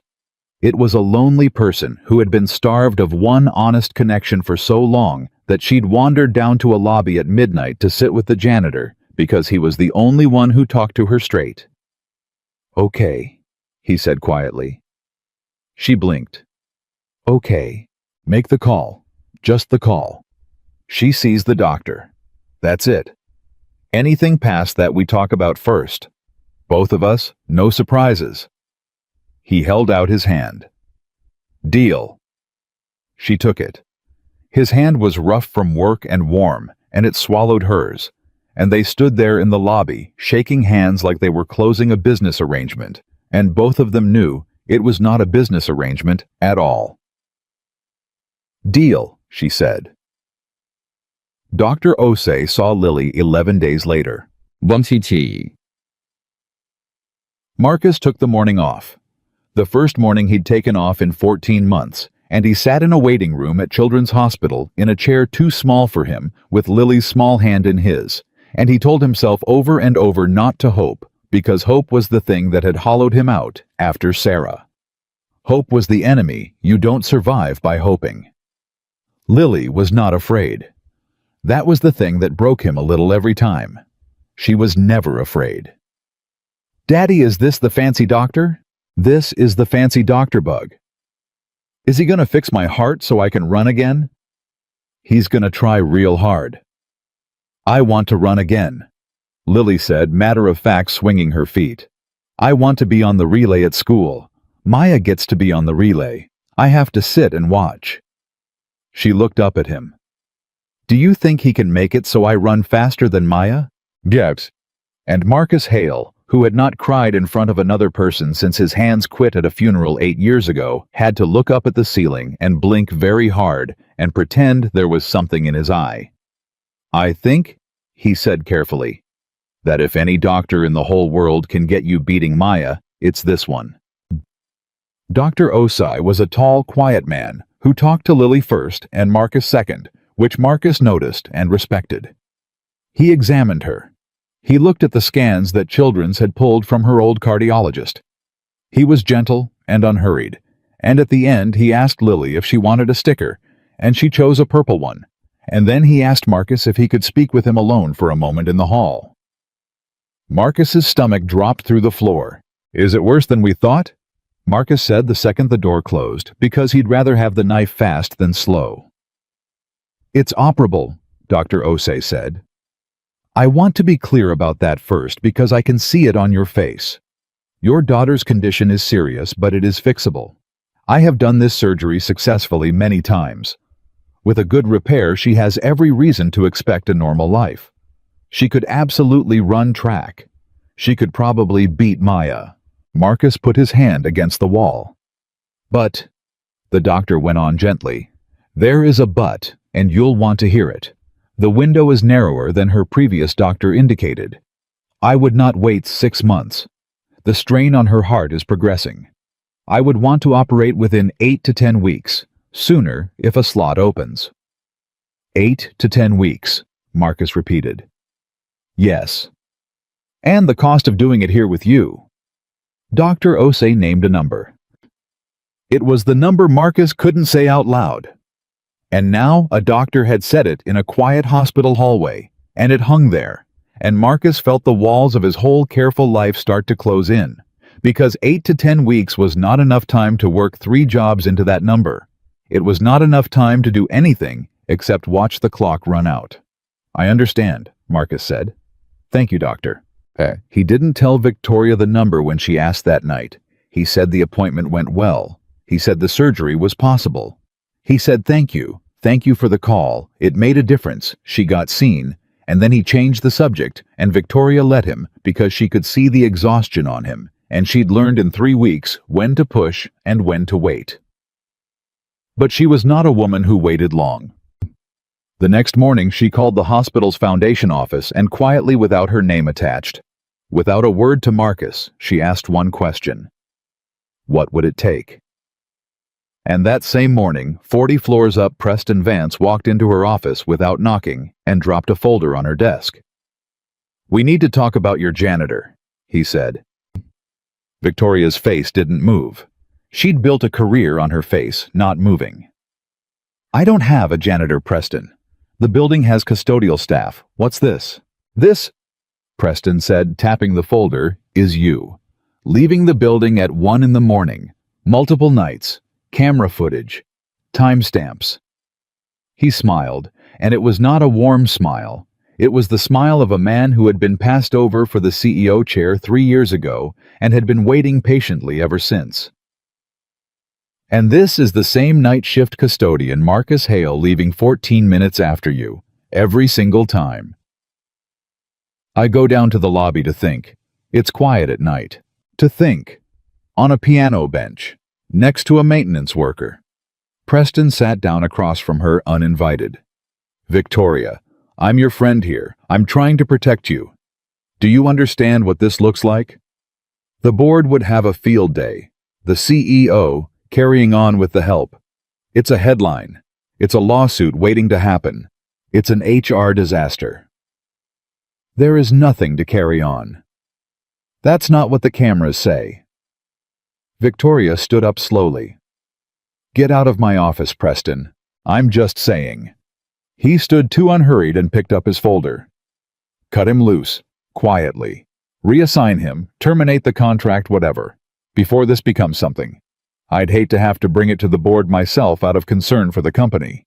It was a lonely person who had been starved of one honest connection for so long that she'd wandered down to a lobby at midnight to sit with the janitor because he was the only one who talked to her straight. Okay, he said quietly. She blinked. Okay, make the call, just the call. She sees the doctor. That's it. Anything past that we talk about first. Both of us, no surprises. He held out his hand. Deal. She took it. His hand was rough from work and warm, and it swallowed hers, and they stood there in the lobby, shaking hands like they were closing a business arrangement, and both of them knew it was not a business arrangement at all. Deal, she said. Dr. Osei saw Lily 11 days later. Marcus took the morning off. The first morning he'd taken off in 14 months, and he sat in a waiting room at Children's Hospital in a chair too small for him with Lily's small hand in his, And he told himself over and over not to hope, because hope was the thing that had hollowed him out after Sarah. Hope was the enemy. You don't survive by hoping. Lily was not afraid. That was the thing that broke him a little every time. She was never afraid. "Daddy, is this the fancy doctor?" "This is the fancy doctor bug." "Is he gonna fix my heart so I can run again?" "He's gonna try real hard." "I want to run again," Lily said, matter-of-fact, swinging her feet. "I want to be on the relay at school. Maya gets to be on the relay. I have to sit and watch." She looked up at him. "Do you think he can make it so I run faster than Maya?" "Yes." And Marcus Hale, who had not cried in front of another person since his hands quit at a funeral 8 years ago, had to look up at the ceiling and blink very hard and pretend there was something in his eye. "I think," he said carefully, "that if any doctor in the whole world can get you beating Maya, it's this one." Dr. Osai was a tall, quiet man who talked to Lily first and Marcus second, which Marcus noticed and respected. He examined her. He looked at the scans that Children's had pulled from her old cardiologist. He was gentle and unhurried, and at the end he asked Lily if she wanted a sticker, and she chose a purple one, and then he asked Marcus if he could speak with him alone for a moment in the hall. Marcus's stomach dropped through the floor. "Is it worse than we thought?" Marcus said the second the door closed, because he'd rather have the knife fast than slow. "It's operable," Dr. Osei said. "I want to be clear about that first because I can see it on your face. Your daughter's condition is serious, but it is fixable. I have done this surgery successfully many times. With a good repair, she has every reason to expect a normal life. She could absolutely run track. She could probably beat Maya." Marcus put his hand against the wall. "But," the doctor went on gently, "there is a but, and you'll want to hear it. The window is narrower than her previous doctor indicated. I would not wait 6 months. The strain on her heart is progressing. I would want to operate within 8 to 10 weeks, sooner if a slot opens." 8 to 10 weeks, Marcus repeated. "Yes. And the cost of doing it here with you." Dr. Osei named a number. It was the number Marcus couldn't say out loud. And now a doctor had said it in a quiet hospital hallway, and it hung there, and Marcus felt the walls of his whole careful life start to close in, because 8 to 10 weeks was not enough time to work 3 jobs into that number. It was not enough time to do anything except watch the clock run out. "I understand," Marcus said. "Thank you, doctor." He didn't tell Victoria the number when she asked that night. He said the appointment went well. He said the surgery was possible. He said thank you for the call, it made a difference, she got seen, and then he changed the subject, and Victoria let him because she could see the exhaustion on him, and she'd learned in 3 weeks when to push and when to wait. But she was not a woman who waited long. The next morning she called the hospital's foundation office and quietly, without her name attached, without a word to Marcus, she asked one question. What would it take? And that same morning, 40 floors up, Preston Vance walked into her office without knocking and dropped a folder on her desk. "We need to talk about your janitor," he said. Victoria's face didn't move. She'd built a career on her face, not moving. "I don't have a janitor, Preston. The building has custodial staff. What's this?" "This," Preston said, tapping the folder, "is you. Leaving the building at 1 in the morning. Multiple nights. Camera footage. Timestamps." He smiled, and it was not a warm smile. It was the smile of a man who had been passed over for the CEO chair 3 years ago and had been waiting patiently ever since. "And this is the same night shift custodian, Marcus Hale, leaving 14 minutes after you, every single time. I go down to the lobby to think. It's quiet at night. To think. On a piano bench, next to a maintenance worker." Preston sat down across from her, uninvited. "Victoria, I'm your friend here. I'm trying to protect you. Do you understand what this looks like? The board would have a field day. The CEO carrying on with the help. It's a headline. It's a lawsuit waiting to happen. It's an HR disaster." There is nothing to carry on. That's not what the cameras say. Victoria stood up slowly. Get out of my office, Preston. I'm just saying. He stood too unhurried and picked up his folder. Cut him loose, quietly. Reassign him, terminate the contract, whatever, before this becomes something. I'd hate to have to bring it to the board myself out of concern for the company.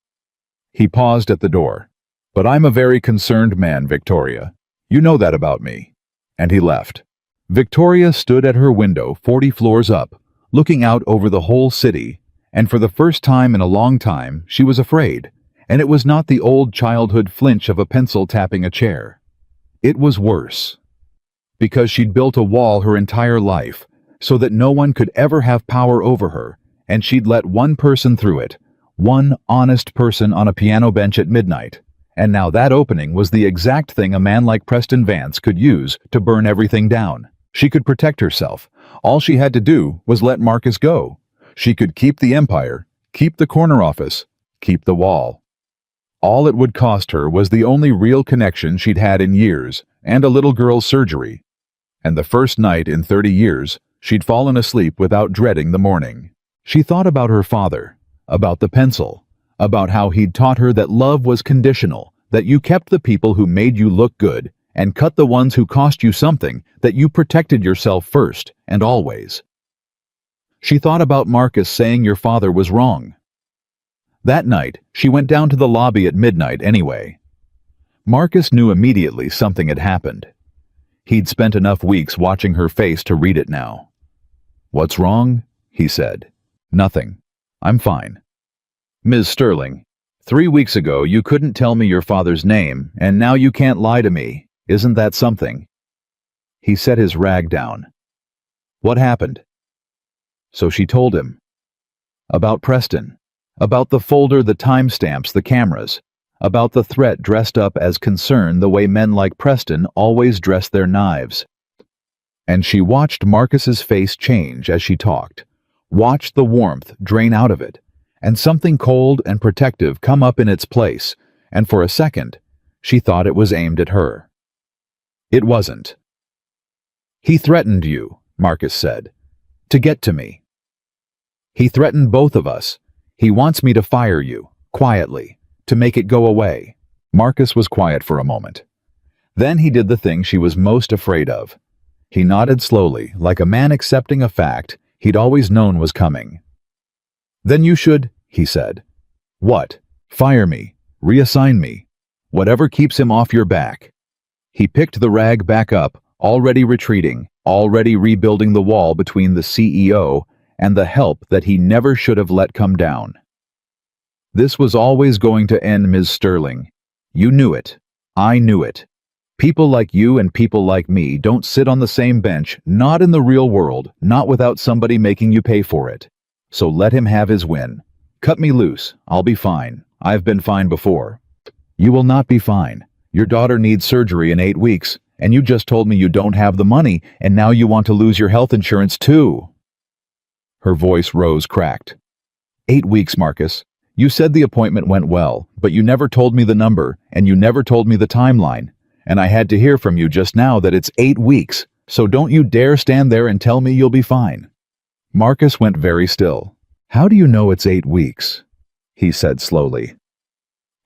He paused at the door. But I'm a very concerned man, Victoria. You know that about me. And he left. Victoria stood at her window 40 floors up, looking out over the whole city, and for the first time in a long time, she was afraid. And it was not the old childhood flinch of a pencil tapping a chair. It was worse. Because she'd built a wall her entire life, so that no one could ever have power over her, and she'd let one person through it, one honest person on a piano bench at midnight. And now that opening was the exact thing a man like Preston Vance could use to burn everything down. She could protect herself. All she had to do was let Marcus go. She could keep the empire, keep the corner office, keep the wall. All it would cost her was the only real connection she'd had in years, and a little girl's surgery. And the first night in 30 years, she'd fallen asleep without dreading the morning. She thought about her father, about the pencil, about how he'd taught her that love was conditional, that you kept the people who made you look good, and cut the ones who cost you something, that you protected yourself first and always. She thought about Marcus saying your father was wrong. That night, she went down to the lobby at midnight anyway. Marcus knew immediately something had happened. He'd spent enough weeks watching her face to read it now. What's wrong? He said. Nothing. I'm fine. Ms. Sterling, 3 weeks ago you couldn't tell me your father's name, and now you can't lie to me. Isn't that something? He set his rag down. What happened? So she told him. About Preston. About the folder, the timestamps, the cameras. About the threat dressed up as concern the way men like Preston always dress their knives. And she watched Marcus's face change as she talked, watched the warmth drain out of it, and something cold and protective come up in its place, and for a second, she thought it was aimed at her. It wasn't. He threatened you, Marcus said, to get to me. He threatened both of us. He wants me to fire you, quietly, to make it go away. Marcus was quiet for a moment. Then he did the thing she was most afraid of. He nodded slowly, like a man accepting a fact he'd always known was coming. Then you should, he said. What? Fire me. Reassign me. Whatever keeps him off your back. He picked the rag back up, already retreating, already rebuilding the wall between the CEO and the help that he never should have let come down. This was always going to end, Ms. Sterling. You knew it. I knew it. People like you and people like me don't sit on the same bench, not in the real world, not without somebody making you pay for it. So let him have his win. Cut me loose. I'll be fine. I've been fine before. You will not be fine. Your daughter needs surgery in 8 weeks, and you just told me you don't have the money, and now you want to lose your health insurance too. Her voice rose cracked. 8 weeks, Marcus. You said the appointment went well, but you never told me the number, and you never told me the timeline. And I had to hear from you just now that it's 8 weeks, so don't you dare stand there and tell me you'll be fine. Marcus went very still. How do you know it's 8 weeks? He said slowly.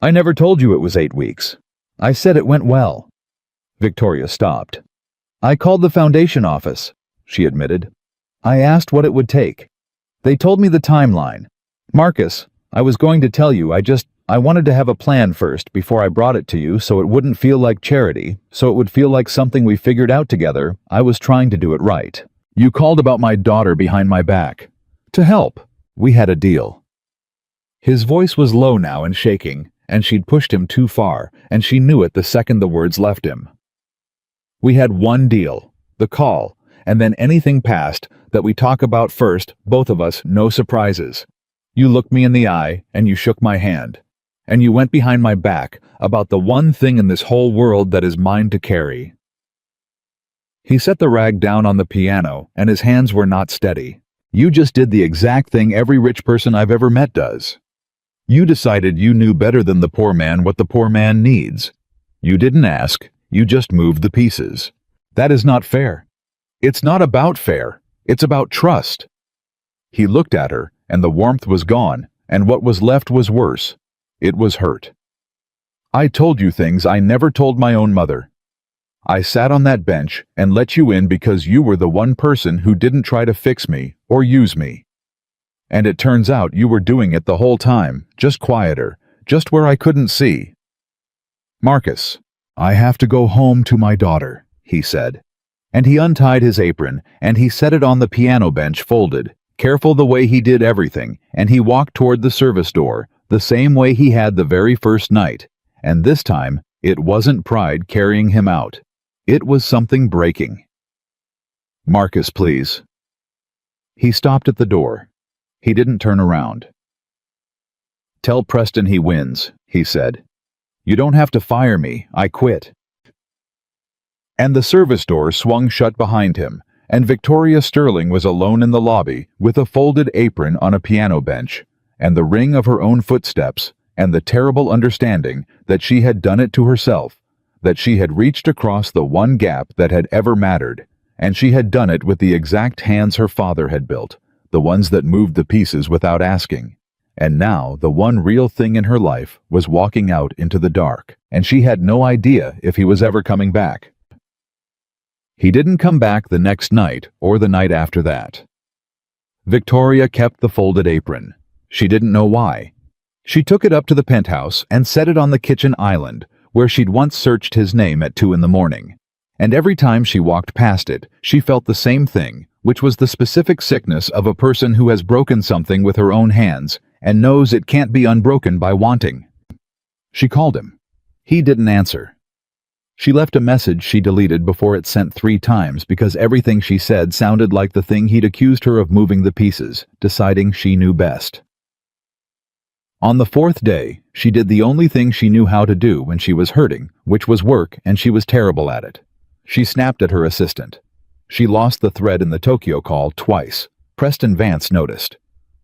I never told you it was 8 weeks. I said it went well. Victoria stopped. I called the foundation office, she admitted. I asked what it would take. They told me the timeline. Marcus, I was going to tell you, I wanted to have a plan first before I brought it to you so it wouldn't feel like charity, so it would feel like something we figured out together. I was trying to do it right. You called about my daughter behind my back. To help. We had a deal. His voice was low now and shaking, and she'd pushed him too far, and she knew it the second the words left him. We had one deal, the call, and then anything past that we talk about first, both of us, no surprises. You looked me in the eye, and you shook my hand. And you went behind my back about the one thing in this whole world that is mine to carry. He set the rag down on the piano, and his hands were not steady. You just did the exact thing every rich person I've ever met does. You decided you knew better than the poor man what the poor man needs. You didn't ask, You just moved the pieces. That is not fair. It's not about fair. It's about trust. He looked at her, and the warmth was gone, and what was left was worse. It was hurt. I told you things I never told my own mother. I sat on that bench and let you in because you were the one person who didn't try to fix me or use me. And it turns out you were doing it the whole time, just quieter, just where I couldn't see. Marcus, I have to go home to my daughter, he said. And he untied his apron, and he set it on the piano bench folded, careful the way he did everything, and he walked toward the service door, the same way he had the very first night. And this time, it wasn't pride carrying him out. It was something breaking. Marcus, please. He stopped at the door. He didn't turn around. Tell Preston he wins, he said. You don't have to fire me, I quit. And the service door swung shut behind him, and Victoria Sterling was alone in the lobby with a folded apron on a piano bench, and the ring of her own footsteps, and the terrible understanding that she had done it to herself, that she had reached across the one gap that had ever mattered, and she had done it with the exact hands her father had built, the ones that moved the pieces without asking. And now the one real thing in her life was walking out into the dark, and she had no idea if he was ever coming back. He didn't come back the next night or the night after that. Victoria kept the folded apron. She didn't know why. She took it up to the penthouse and set it on the kitchen island, where she'd once searched his name at 2 a.m. And every time she walked past it, she felt the same thing, which was the specific sickness of a person who has broken something with her own hands and knows it can't be unbroken by wanting. She called him. He didn't answer. She left a message she deleted before it sent 3 times because everything she said sounded like the thing he'd accused her of moving the pieces, deciding she knew best. On the 4th day, she did the only thing she knew how to do when she was hurting, which was work, and she was terrible at it. She snapped at her assistant. She lost the thread in the Tokyo call twice. Preston Vance noticed.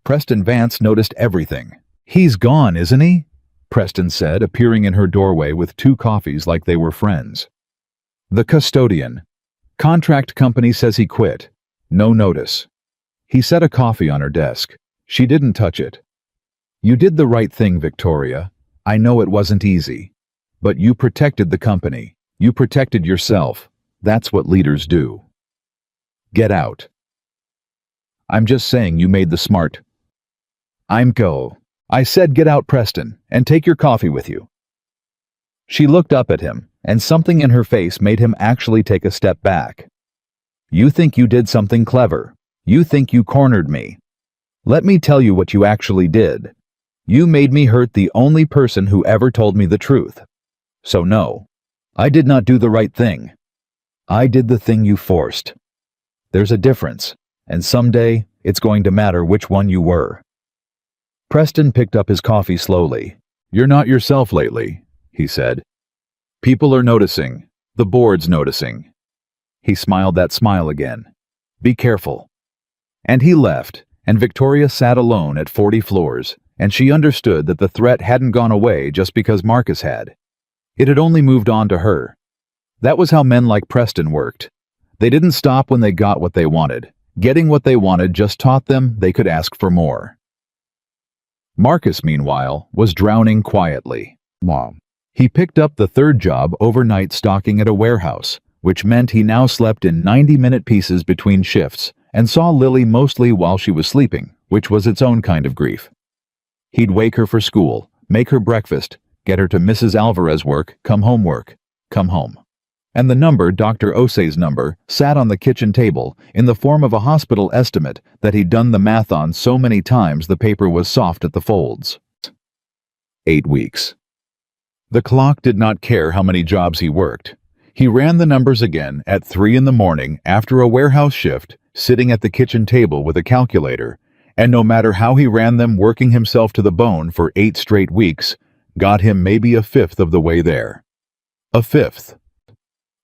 Preston Vance noticed everything. He's gone, isn't he? Preston said, appearing in her doorway with 2 coffees like they were friends. The custodian. Contract company says he quit. No notice. He set a coffee on her desk. She didn't touch it. You did the right thing, Victoria. I know it wasn't easy. But you protected the company. You protected yourself. That's what leaders do. Get out. I'm just saying you made the smart. I'm go. I said get out, Preston, and take your coffee with you. She looked up at him, and something in her face made him actually take a step back. You think you did something clever. You think you cornered me. Let me tell you what you actually did. You made me hurt the only person who ever told me the truth. So no, I did not do the right thing. I did the thing you forced. There's a difference, and someday it's going to matter which one you were. Preston picked up his coffee slowly. You're not yourself lately, he said. People are noticing. The board's noticing. He smiled that smile again. Be careful. And he left, and Victoria sat alone at 40 floors, and she understood that the threat hadn't gone away just because Marcus had. It had only moved on to her. That was how men like Preston worked. They didn't stop when they got what they wanted. Getting what they wanted just taught them they could ask for more. Marcus, meanwhile, was drowning quietly. Mom. He picked up the 3rd job overnight stocking at a warehouse, which meant he now slept in 90-minute pieces between shifts and saw Lily mostly while she was sleeping, which was its own kind of grief. He'd wake her for school, make her breakfast, get her to Mrs. Alvarez work, come home. And the number, Dr. Osei's number, sat on the kitchen table in the form of a hospital estimate that he'd done the math on so many times the paper was soft at the folds. 8 weeks. The clock did not care how many jobs he worked. He ran the numbers again at 3 a.m. after a warehouse shift, sitting at the kitchen table with a calculator, and no matter how he ran them, working himself to the bone for 8 straight weeks, got him maybe a 5th of the way there. A 5th.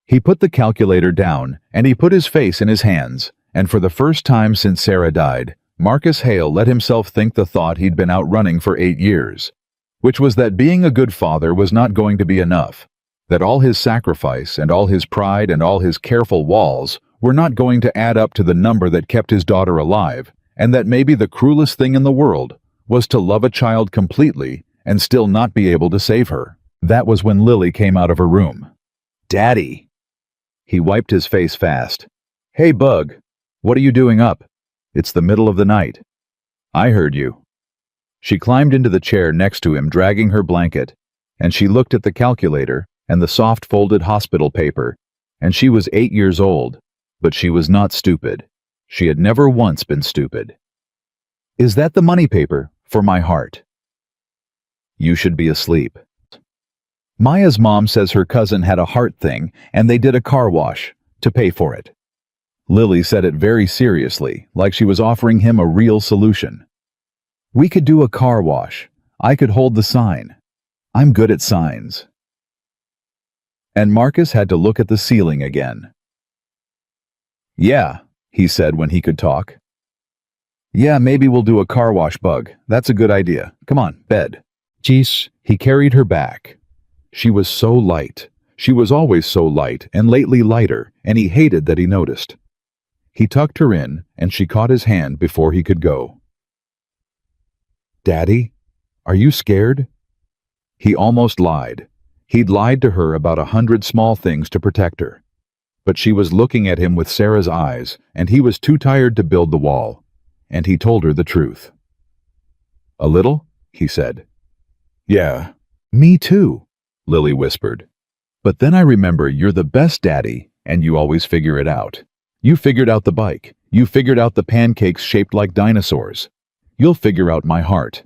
He put the calculator down, and he put his face in his hands, and for the first time since Sarah died, Marcus Hale let himself think the thought he'd been out running for 8 years, which was that being a good father was not going to be enough, that all his sacrifice and all his pride and all his careful walls were not going to add up to the number that kept his daughter alive, and that maybe the cruelest thing in the world was to love a child completely and still not be able to save her. That was when Lily came out of her room. "Daddy!" He wiped his face fast. "Hey, Bug, what are you doing up? It's the middle of the night." "I heard you." She climbed into the chair next to him, dragging her blanket, and she looked at the calculator and the soft folded hospital paper, and she was 8 years old, but she was not stupid. She had never once been stupid. "Is that the money paper for my heart?" "You should be asleep." Maya's mom says her cousin had a heart thing and they did a car wash to pay for it. Lily said it very seriously, like she was offering him a real solution. "We could do a car wash. I could hold the sign. I'm good at signs." And Marcus had to look at the ceiling again. "Yeah," he said when he could talk. "Yeah, maybe we'll do a car wash, Bug. That's a good idea. Come on, bed." Jeez. He carried her back. She was so light. She was always so light, and lately lighter, and he hated that he noticed. He tucked her in, and she caught his hand before he could go. "Daddy, are you scared?" He almost lied. He'd lied to her about 100 small things to protect her. But she was looking at him with Sarah's eyes, and he was too tired to build the wall. And he told her the truth. "A little?" he said. "Yeah, me too," Lily whispered. "But then I remember you're the best daddy, and you always figure it out. You figured out the bike. You figured out the pancakes shaped like dinosaurs. You'll figure out my heart."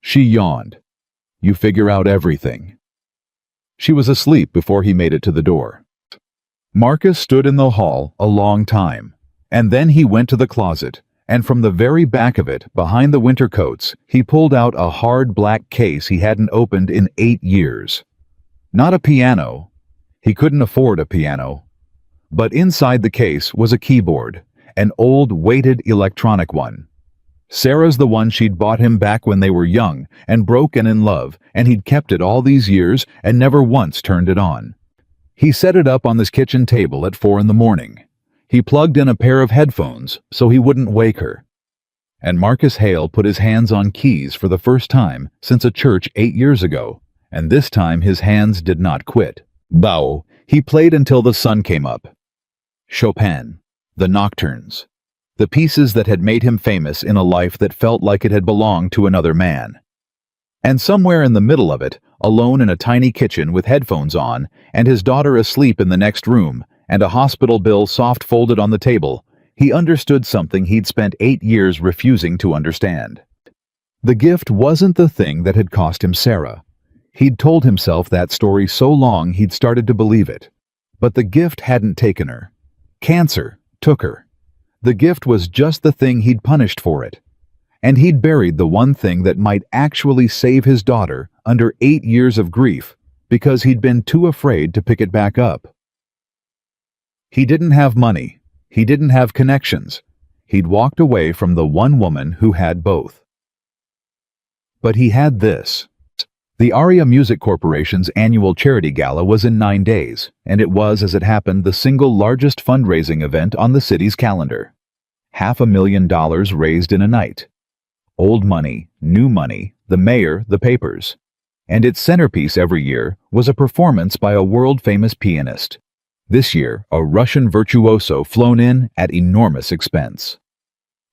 She yawned. "You figure out everything." She was asleep before he made it to the door. Marcus stood in the hall a long time, and then he went to the closet, and from the very back of it, behind the winter coats, he pulled out a hard black case he hadn't opened in 8 years. Not a piano. He couldn't afford a piano. But inside the case was a keyboard, an old weighted electronic one. Sarah's the one she'd bought him back when they were young and broke and in love, and he'd kept it all these years and never once turned it on. He set it up on this kitchen table at 4 in the morning. He plugged in a pair of headphones so he wouldn't wake her. And Marcus Hale put his hands on keys for the first time since a church 8 years ago, and this time his hands did not quit. Bow, he played until the sun came up. Chopin, the nocturnes, the pieces that had made him famous in a life that felt like it had belonged to another man. And somewhere in the middle of it, alone in a tiny kitchen with headphones on, and his daughter asleep in the next room, and a hospital bill soft folded on the table, he understood something he'd spent 8 years refusing to understand. The gift wasn't the thing that had cost him Sarah. He'd told himself that story so long he'd started to believe it. But the gift hadn't taken her. Cancer took her. The gift was just the thing he'd punished for it. And he'd buried the one thing that might actually save his daughter under 8 years of grief because he'd been too afraid to pick it back up. He didn't have money. He didn't have connections. He'd walked away from the one woman who had both. But he had this. The Aria Music Corporation's annual charity gala was in 9 days, and it was, as it happened, the single largest fundraising event on the city's calendar. $500,000 raised in a night. Old money, new money, the mayor, the papers. And its centerpiece every year was a performance by a world-famous pianist. This year, a Russian virtuoso flown in at enormous expense.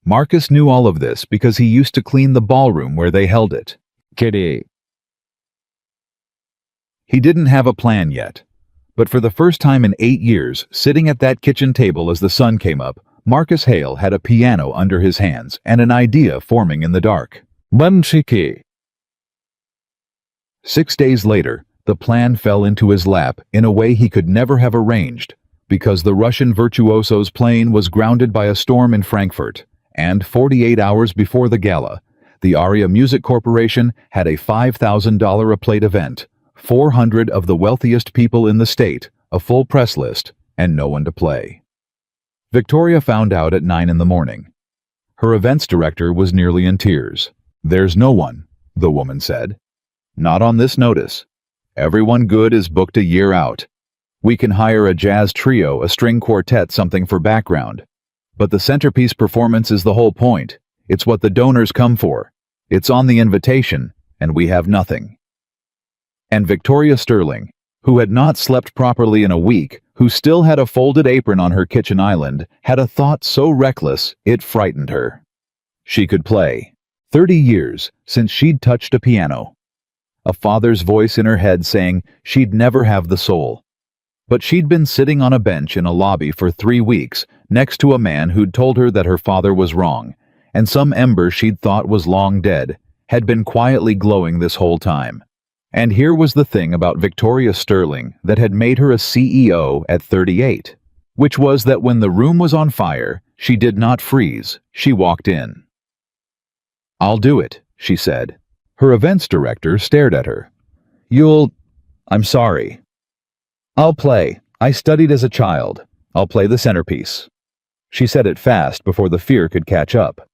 Marcus knew all of this because he used to clean the ballroom where they held it. Kitty. He didn't have a plan yet, but for the first time in 8 years, sitting at that kitchen table as the sun came up, Marcus Hale had a piano under his hands and an idea forming in the dark. Banshiki. 6 days later, the plan fell into his lap in a way he could never have arranged, because the Russian virtuoso's plane was grounded by a storm in Frankfurt, and 48 hours before the gala, the Aria Music Corporation had a $5,000 a plate event, 400 of the wealthiest people in the state, a full press list, and no one to play. Victoria found out at 9 in the morning. Her events director was nearly in tears. "There's no one," the woman said. "Not on this notice. Everyone good is booked a year out. We can hire a jazz trio, a string quartet, something for background. But the centerpiece performance is the whole point. It's what the donors come for. It's on the invitation, and we have nothing." And Victoria Sterling, who had not slept properly in a week, who still had a folded apron on her kitchen island, had a thought so reckless it frightened her. She could play. 30 years since she'd touched a piano. A father's voice in her head saying she'd never have the soul. But she'd been sitting on a bench in a lobby for 3 weeks next to a man who'd told her that her father was wrong, and some ember she'd thought was long dead had been quietly glowing this whole time. And here was the thing about Victoria Sterling that had made her a CEO at 38, which was that when the room was on fire, she did not freeze, she walked in. "I'll do it," she said. Her events director stared at her. I'm sorry." "I'll play. I studied as a child. I'll play the centerpiece." She said it fast before the fear could catch up.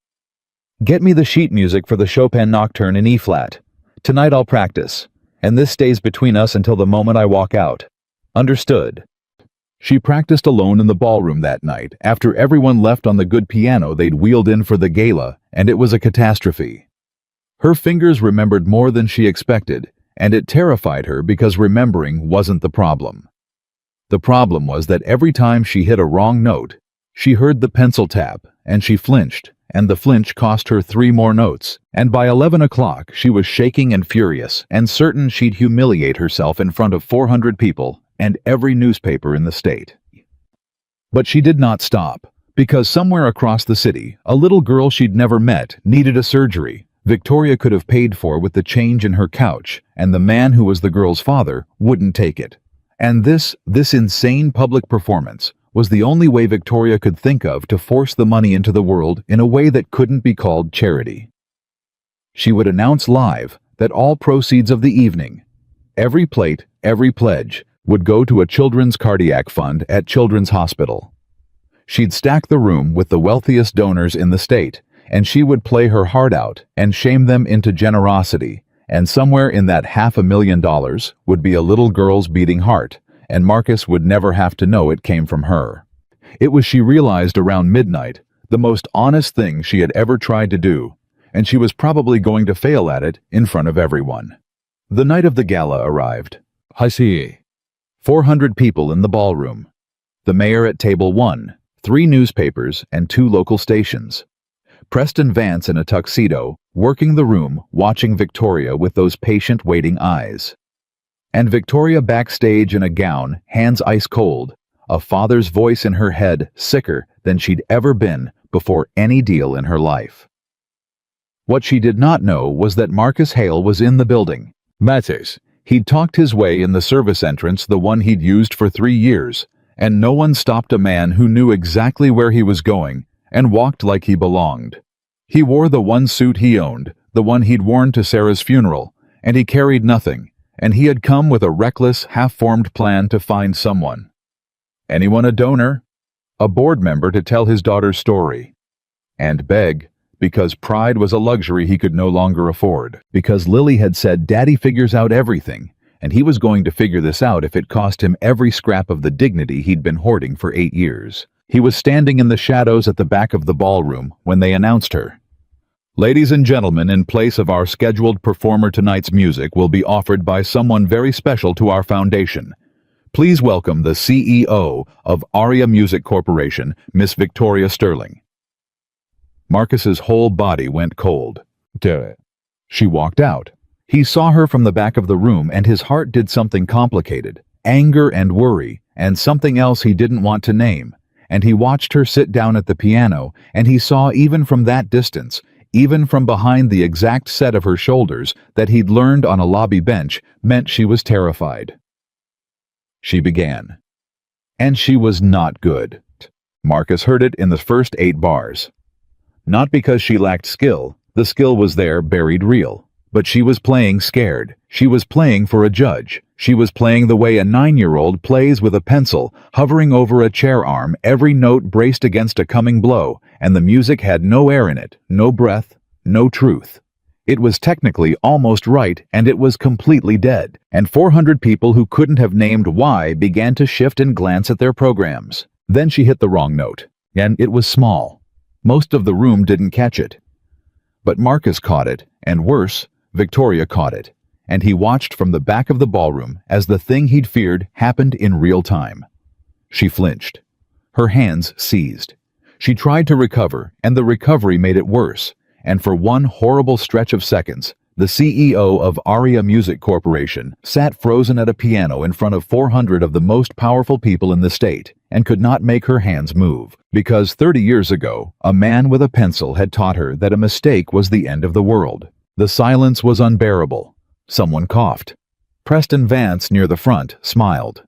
"Get me the sheet music for the Chopin Nocturne in E-flat. Tonight I'll practice, and this stays between us until the moment I walk out. Understood?" She practiced alone in the ballroom that night after everyone left on the good piano they'd wheeled in for the gala, and it was a catastrophe. Her fingers remembered more than she expected, and it terrified her because remembering wasn't the problem. The problem was that every time she hit a wrong note, she heard the pencil tap, and she flinched, and the flinch cost her 3 more notes, and by 11 o'clock she was shaking and furious and certain she'd humiliate herself in front of 400 people and every newspaper in the state. But she did not stop, because somewhere across the city, a little girl she'd never met needed a surgery Victoria could have paid for with the change in her couch, and the man who was the girl's father wouldn't take it. And this insane public performance was the only way Victoria could think of to force the money into the world in a way that couldn't be called charity. She would announce live that all proceeds of the evening, every plate, every pledge, would go to a children's cardiac fund at Children's Hospital. She'd stack the room with the wealthiest donors in the state, and she would play her heart out and shame them into generosity, and somewhere in that $500,000 would be a little girl's beating heart, and Marcus would never have to know it came from her. It was, she realized around midnight, the most honest thing she had ever tried to do, and she was probably going to fail at it in front of everyone. The night of the gala arrived. I see. 400 people in the ballroom. The mayor at table 1, 3 newspapers, and 2 local stations. Preston Vance in a tuxedo, working the room, watching Victoria with those patient waiting eyes. And Victoria backstage in a gown, hands ice cold, a father's voice in her head sicker than she'd ever been before any deal in her life. What she did not know was that Marcus Hale was in the building. Matters. He'd talked his way in the service entrance, the one he'd used for 3 years, and no one stopped a man who knew exactly where he was going and walked like he belonged. He wore the one suit he owned, the one he'd worn to Sarah's funeral, and he carried nothing, and he had come with a reckless, half-formed plan to find someone. Anyone a donor? A board member to tell his daughter's story. And beg, because pride was a luxury he could no longer afford, because Lily had said Daddy figures out everything, and he was going to figure this out if it cost him every scrap of the dignity he'd been hoarding for 8 years. He was standing in the shadows at the back of the ballroom when they announced her. "Ladies and gentlemen, in place of our scheduled performer, tonight's music will be offered by someone very special to our foundation. Please welcome the CEO of Aria Music Corporation, Miss Victoria Sterling." Marcus's whole body went cold. "Do it." She walked out. He saw her from the back of the room, and his heart did something complicated, anger and worry, and something else he didn't want to name. And he watched her sit down at the piano, and he saw even from that distance, even from behind the exact set of her shoulders that he'd learned on a lobby bench meant she was terrified. She began. And she was not good. Marcus heard it in the first 8 bars. Not because she lacked skill, the skill was there, buried real. But she was playing scared. She was playing for a judge. She was playing the way a 9-year-old plays with a pencil, hovering over a chair arm, every note braced against a coming blow, and the music had no air in it, no breath, no truth. It was technically almost right, and it was completely dead, and 400 people who couldn't have named why began to shift and glance at their programs. Then she hit the wrong note, and it was small. Most of the room didn't catch it. But Marcus caught it, and worse, Victoria caught it, and he watched from the back of the ballroom as the thing he'd feared happened in real time. She flinched. Her hands seized. She tried to recover, and the recovery made it worse. And for one horrible stretch of seconds, the CEO of Aria Music Corporation sat frozen at a piano in front of 400 of the most powerful people in the state and could not make her hands move, because 30 years ago, a man with a pencil had taught her that a mistake was the end of the world. The silence was unbearable. Someone coughed. Preston Vance, near the front, smiled.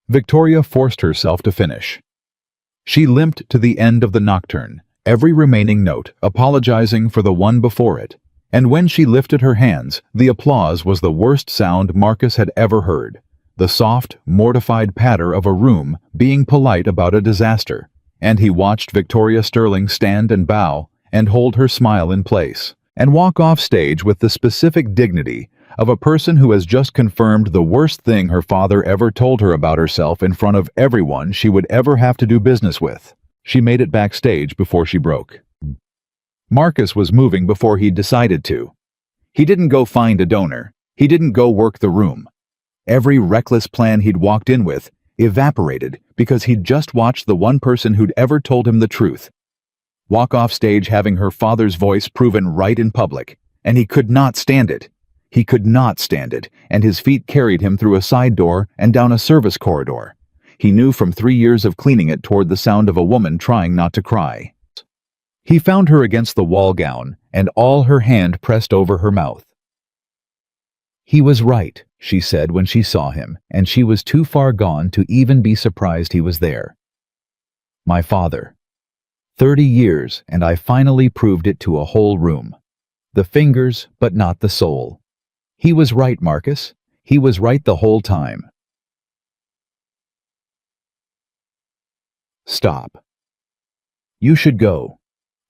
Victoria forced herself to finish. She limped to the end of the nocturne, every remaining note apologizing for the one before it, and when she lifted her hands, the applause was the worst sound Marcus had ever heard, the soft, mortified patter of a room being polite about a disaster, and he watched Victoria Sterling stand and bow and hold her smile in place, and walk off stage with the specific dignity of a person who has just confirmed the worst thing her father ever told her about herself in front of everyone she would ever have to do business with. She made it backstage before she broke. Marcus was moving before he'd decided to. He didn't go find a donor. He didn't go work the room. Every reckless plan he'd walked in with evaporated because he'd just watched the one person who'd ever told him the truth walk off stage having her father's voice proven right in public, and he could not stand it. He could not stand it, and his feet carried him through a side door and down a service corridor. He knew from 3 years of cleaning it toward the sound of a woman trying not to cry. He found her against the wall gown, and all her hand pressed over her mouth. He was right, she said when she saw him, and she was too far gone to even be surprised he was there. My father. 30 years, and I finally proved it to a whole room. The fingers, but not the soul. He was right, Marcus. He was right the whole time. Stop. You should go.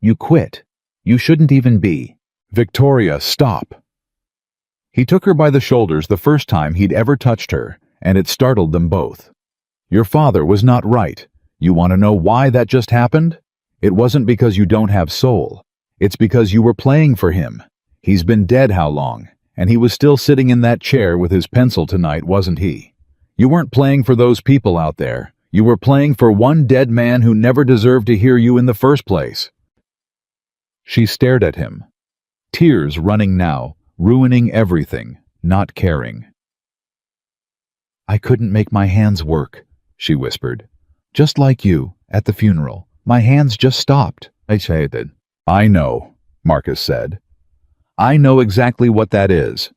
You quit. You shouldn't even be. Victoria, stop. He took her by the shoulders the first time he'd ever touched her, and it startled them both. Your father was not right. You want to know why that just happened? It wasn't because you don't have soul. It's because you were playing for him. He's been dead how long? And he was still sitting in that chair with his pencil tonight, wasn't he? You weren't playing for those people out there. You were playing for one dead man who never deserved to hear you in the first place. She stared at him. Tears running now, ruining everything, not caring. I couldn't make my hands work, she whispered. Just like you, at the funeral. My hands just stopped. I said. I know, Marcus said. I know exactly what that is.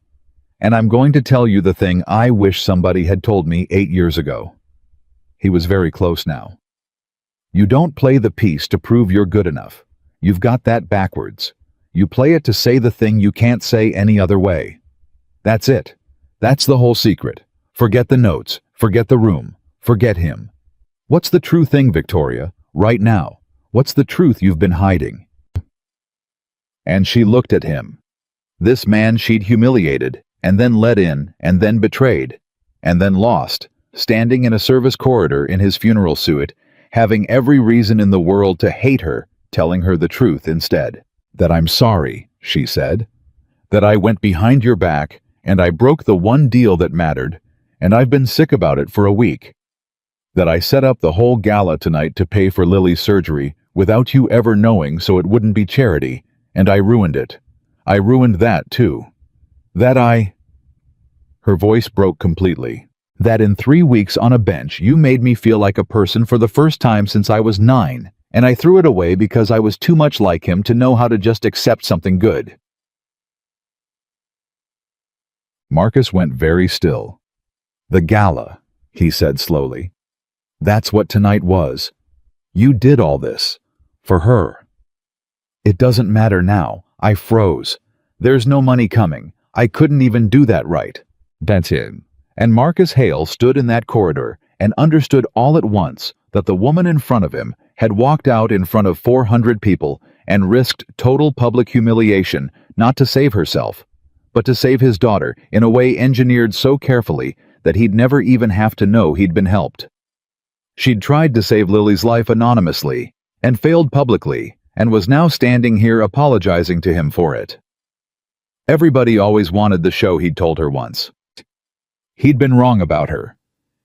And I'm going to tell you the thing I wish somebody had told me 8 years ago. He was very close now. You don't play the piece to prove you're good enough. You've got that backwards. You play it to say the thing you can't say any other way. That's it. That's the whole secret. Forget the notes. Forget the room. Forget him. What's the true thing, Victoria? Right now, what's the truth you've been hiding? And she looked at him. This man she'd humiliated, and then let in, and then betrayed, and then lost, standing in a service corridor in his funeral suit, having every reason in the world to hate her, telling her the truth instead. That I'm sorry, she said. That I went behind your back, and I broke the one deal that mattered, and I've been sick about it for a week. That I set up the whole gala tonight to pay for Lily's surgery without you ever knowing so it wouldn't be charity, and I ruined it. I ruined that too. That I... Her voice broke completely. That in 3 weeks on a bench you made me feel like a person for the first time since I was 9, and I threw it away because I was too much like him to know how to just accept something good. Marcus went very still. The gala, he said slowly. That's what tonight was. You did all this. For her. It doesn't matter now. I froze. There's no money coming. I couldn't even do that right. That's it. And Marcus Hale stood in that corridor and understood all at once that the woman in front of him had walked out in front of 400 people and risked total public humiliation not to save herself, but to save his daughter in a way engineered so carefully that he'd never even have to know he'd been helped. She'd tried to save Lily's life anonymously, and failed publicly, and was now standing here apologizing to him for it. Everybody always wanted the show, he'd told her once. He'd been wrong about her.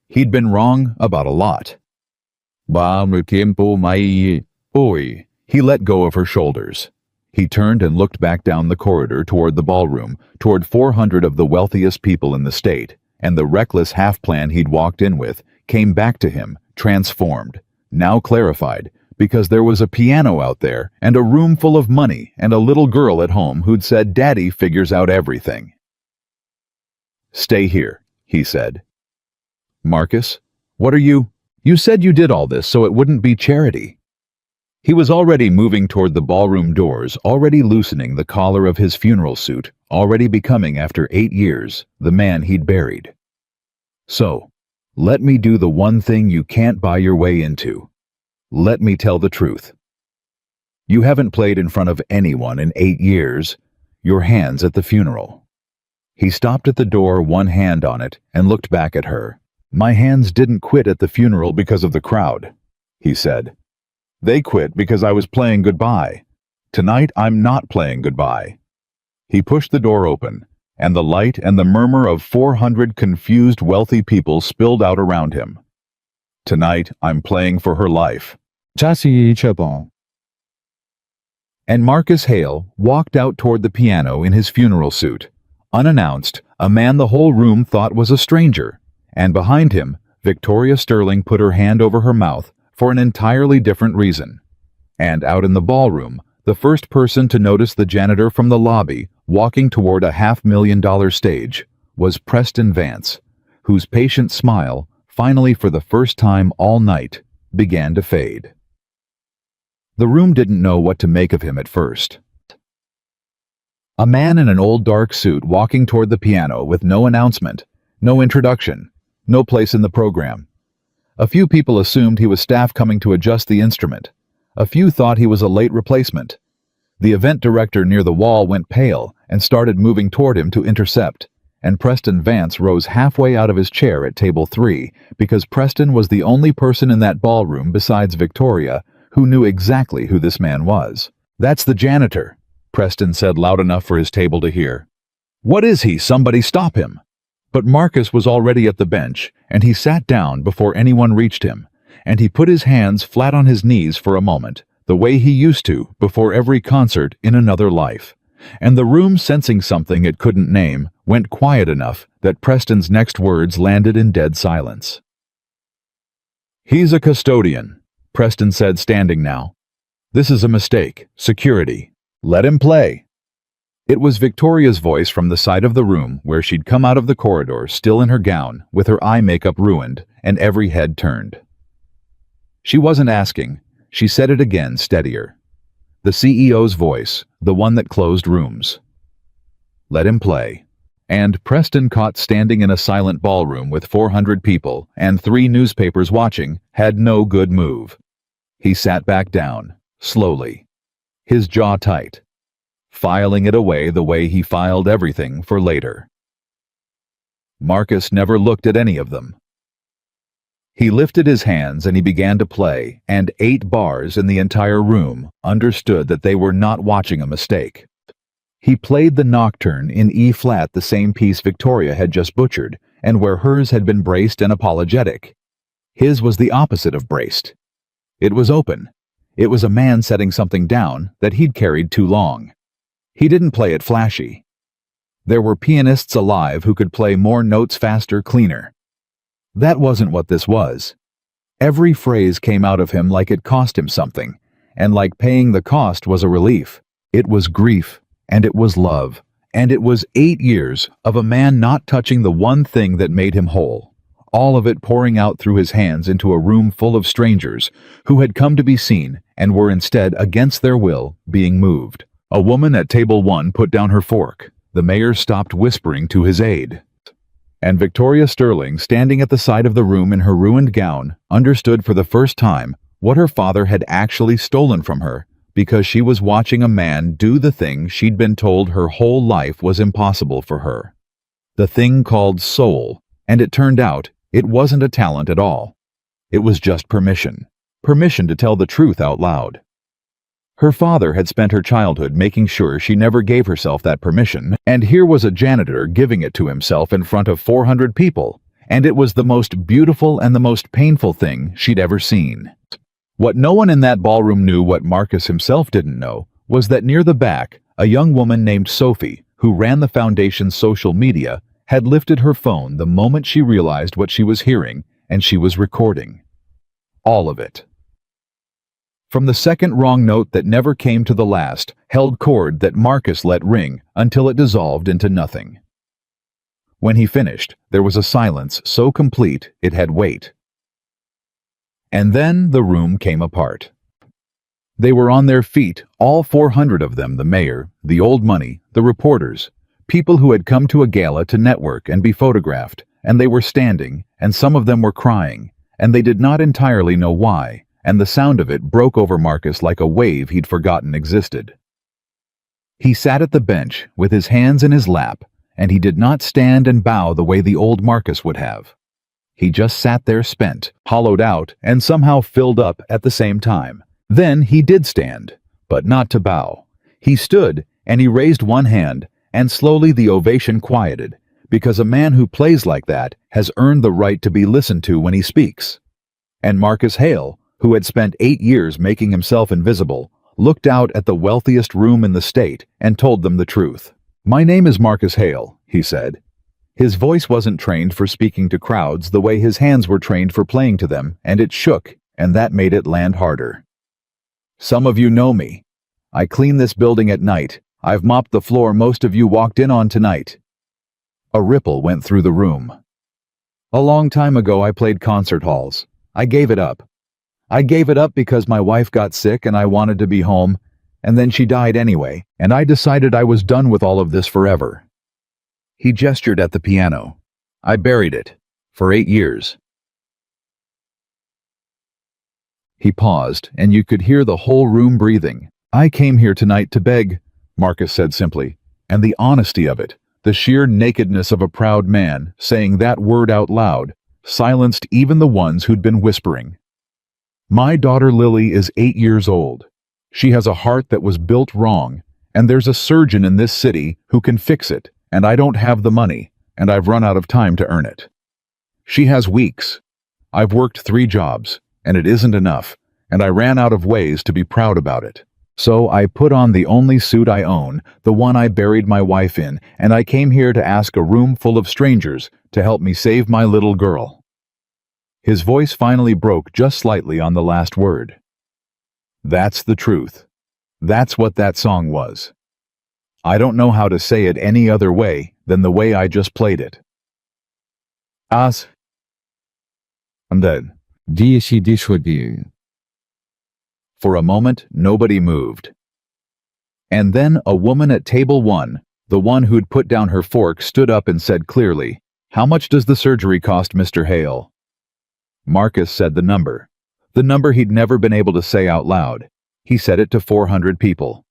He'd been wrong about a lot. He let go of her shoulders. He turned and looked back down the corridor toward the ballroom, toward 400 of the wealthiest people in the state, and the reckless half-plan he'd walked in with came back to him, transformed, now clarified, because there was a piano out there and a room full of money and a little girl at home who'd said, "Daddy figures out everything." "Stay here," he said. "Marcus, what are you? You said you did all this so it wouldn't be charity." He was already moving toward the ballroom doors, already loosening the collar of his funeral suit, already becoming, after 8 years, the man he'd buried. "So, let me do the one thing you can't buy your way into. Let me tell the truth. You haven't played in front of anyone in 8 years. Your hand's at the funeral." He stopped at the door, one hand on it, and looked back at her. "My hands didn't quit at the funeral because of the crowd," he said. "They quit because I was playing goodbye. Tonight I'm not playing goodbye." He pushed the door open, and the light and the murmur of 400 confused wealthy people spilled out around him. "Tonight I'm playing for her life." Chopin. And Marcus Hale walked out toward the piano in his funeral suit, unannounced, a man the whole room thought was a stranger, and behind him, Victoria Sterling put her hand over her mouth for an entirely different reason. And out in the ballroom, the first person to notice the janitor from the lobby walking toward a $500,000 stage was Preston Vance, whose patient smile, finally for the first time all night, began to fade. The room didn't know what to make of him at first. A man in an old dark suit walking toward the piano with no announcement, no introduction, no place in the program. A few people assumed he was staff coming to adjust the instrument. A few thought he was a late replacement. The event director near the wall went pale and started moving toward him to intercept, and Preston Vance rose halfway out of his chair at table 3 because Preston was the only person in that ballroom besides Victoria who knew exactly who this man was. "That's the janitor," Preston said loud enough for his table to hear. "What is he? Somebody stop him!" But Marcus was already at the bench, and he sat down before anyone reached him, and he put his hands flat on his knees for a moment, the way he used to before every concert in another life. And the room, sensing something it couldn't name, went quiet enough that Preston's next words landed in dead silence. "He's a custodian," Preston said, standing now. "This is a mistake. Security. Let him play." It was Victoria's voice from the side of the room where she'd come out of the corridor, still in her gown, with her eye makeup ruined, and every head turned. She wasn't asking. She said it again, steadier. The CEO's voice, the one that closed rooms. Let him play. And Preston, caught standing in a silent ballroom with 400 people and 3 newspapers watching, had no good move. He sat back down, slowly, his jaw tight, filing it away the way he filed everything for later. Marcus never looked at any of them. He lifted his hands and he began to play, and 8 bars in the entire room understood that they were not watching a mistake. He played the nocturne in E-flat, the same piece Victoria had just butchered, and where hers had been braced and apologetic. His was the opposite of braced. It was open. It was a man setting something down that he'd carried too long. He didn't play it flashy. There were pianists alive who could play more notes faster, cleaner. That wasn't what this was. Every phrase came out of him like it cost him something, and like paying the cost was a relief. It was grief, and it was love, and it was 8 years of a man not touching the one thing that made him whole, all of it pouring out through his hands into a room full of strangers who had come to be seen and were instead, against their will, being moved. A woman at table 1 put down her fork. The mayor stopped whispering to his aide. And Victoria Sterling, standing at the side of the room in her ruined gown, understood for the first time what her father had actually stolen from her because she was watching a man do the thing she'd been told her whole life was impossible for her. The thing called soul, and it turned out it wasn't a talent at all. It was just permission. Permission to tell the truth out loud. Her father had spent her childhood making sure she never gave herself that permission, and here was a janitor giving it to himself in front of 400 people, and it was the most beautiful and the most painful thing she'd ever seen. What no one in that ballroom knew, what Marcus himself didn't know, was that near the back, a young woman named Sophie, who ran the foundation's social media, had lifted her phone the moment she realized what she was hearing, and she was recording. All of it. From the second wrong note that never came to the last, held chord that Marcus let ring until it dissolved into nothing. When he finished, there was a silence so complete it had weight. And then the room came apart. They were on their feet, all 400 of them, the mayor, the old money, the reporters, people who had come to a gala to network and be photographed, and they were standing, and some of them were crying, and they did not entirely know why, and the sound of it broke over Marcus like a wave he'd forgotten existed. He sat at the bench with his hands in his lap, and he did not stand and bow the way the old Marcus would have. He just sat there spent, hollowed out, and somehow filled up at the same time. Then he did stand, but not to bow. He stood, and he raised one hand, and slowly the ovation quieted, because a man who plays like that has earned the right to be listened to when he speaks. And Marcus Hale, who had spent 8 years making himself invisible, looked out at the wealthiest room in the state and told them the truth. "My name is Marcus Hale," he said. His voice wasn't trained for speaking to crowds the way his hands were trained for playing to them, and it shook, and that made it land harder. "Some of you know me. I clean this building at night. I've mopped the floor most of you walked in on tonight." A ripple went through the room. "A long time ago I played concert halls. I gave it up. I gave it up because my wife got sick and I wanted to be home, and then she died anyway, and I decided I was done with all of this forever." He gestured at the piano. "I buried it. For 8 years. He paused, and you could hear the whole room breathing. "I came here tonight to beg," Marcus said simply, and the honesty of it, the sheer nakedness of a proud man saying that word out loud, silenced even the ones who'd been whispering. "My daughter Lily is 8 years old. She has a heart that was built wrong, and there's a surgeon in this city who can fix it, and I don't have the money, and I've run out of time to earn it. She has weeks. I've worked 3 jobs, and it isn't enough, and I ran out of ways to be proud about it. So I put on the only suit I own, the one I buried my wife in, and I came here to ask a room full of strangers to help me save my little girl." His voice finally broke just slightly on the last word. That's the truth. That's what that song was. I don't know how to say it any other way than the way I just played it. I'm dead. For a moment, nobody moved. And then a woman at table 1, the one who'd put down her fork, stood up and said clearly, "How much does the surgery cost, Mr. Hale?" Marcus said the number he'd never been able to say out loud. He said it to 400 people.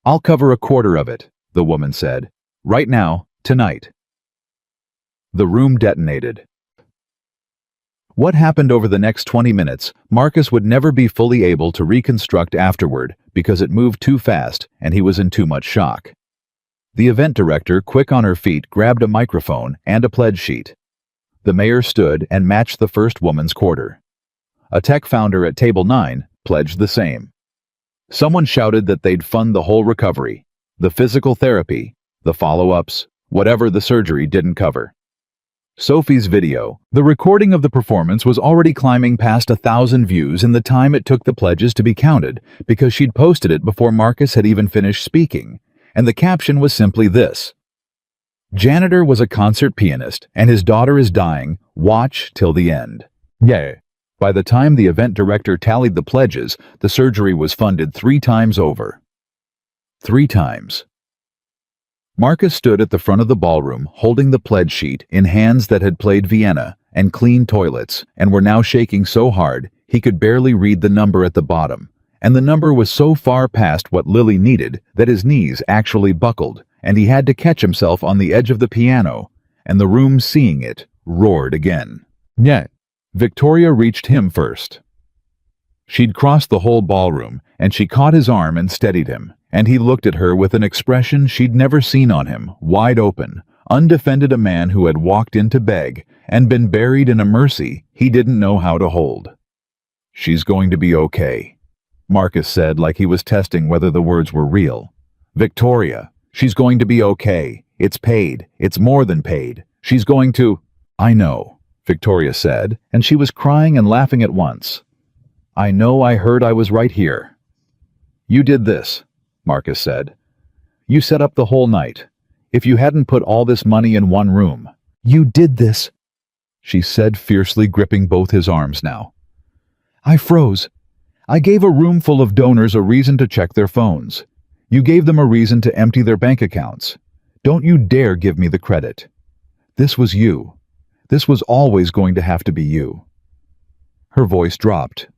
"I'll cover a quarter of it," the woman said. "Right now, tonight." The room detonated. What happened over the next 20 minutes, Marcus would never be fully able to reconstruct afterward because it moved too fast and he was in too much shock. The event director, quick on her feet, grabbed a microphone and a pledge sheet. The mayor stood and matched the first woman's quarter. A tech founder at table 9 pledged the same. Someone shouted that they'd fund the whole recovery, the physical therapy, the follow-ups, whatever the surgery didn't cover. Sophie's video, the recording of the performance, was already climbing past 1,000 views in the time it took the pledges to be counted because she'd posted it before Marcus had even finished speaking, and the caption was simply this: "Janitor was a concert pianist and his daughter is dying. Watch till the end." Yeah. By the time the event director tallied the pledges, the surgery was funded 3 times over. 3 times. Marcus stood at the front of the ballroom holding the pledge sheet in hands that had played Vienna and cleaned toilets and were now shaking so hard he could barely read the number at the bottom, and the number was so far past what Lily needed that his knees actually buckled, and he had to catch himself on the edge of the piano, and the room, seeing it, roared again. Yet, Victoria reached him first. She'd crossed the whole ballroom, and she caught his arm and steadied him, and he looked at her with an expression she'd never seen on him, wide open, undefended, a man who had walked in to beg and been buried in a mercy he didn't know how to hold. "She's going to be okay," Marcus said, like he was testing whether the words were real. "Victoria, she's going to be okay. It's paid. It's more than paid. She's going to—" "I know," Victoria said, and she was crying and laughing at once. "I know, I heard, I was right here." "You did this," Marcus said. "You set up the whole night. If you hadn't put all this money in one room—" "You did this," she said, fiercely gripping both his arms now. "I froze. I gave a room full of donors a reason to check their phones. You gave them a reason to empty their bank accounts. Don't you dare give me the credit. This was you. This was always going to have to be you." Her voice dropped.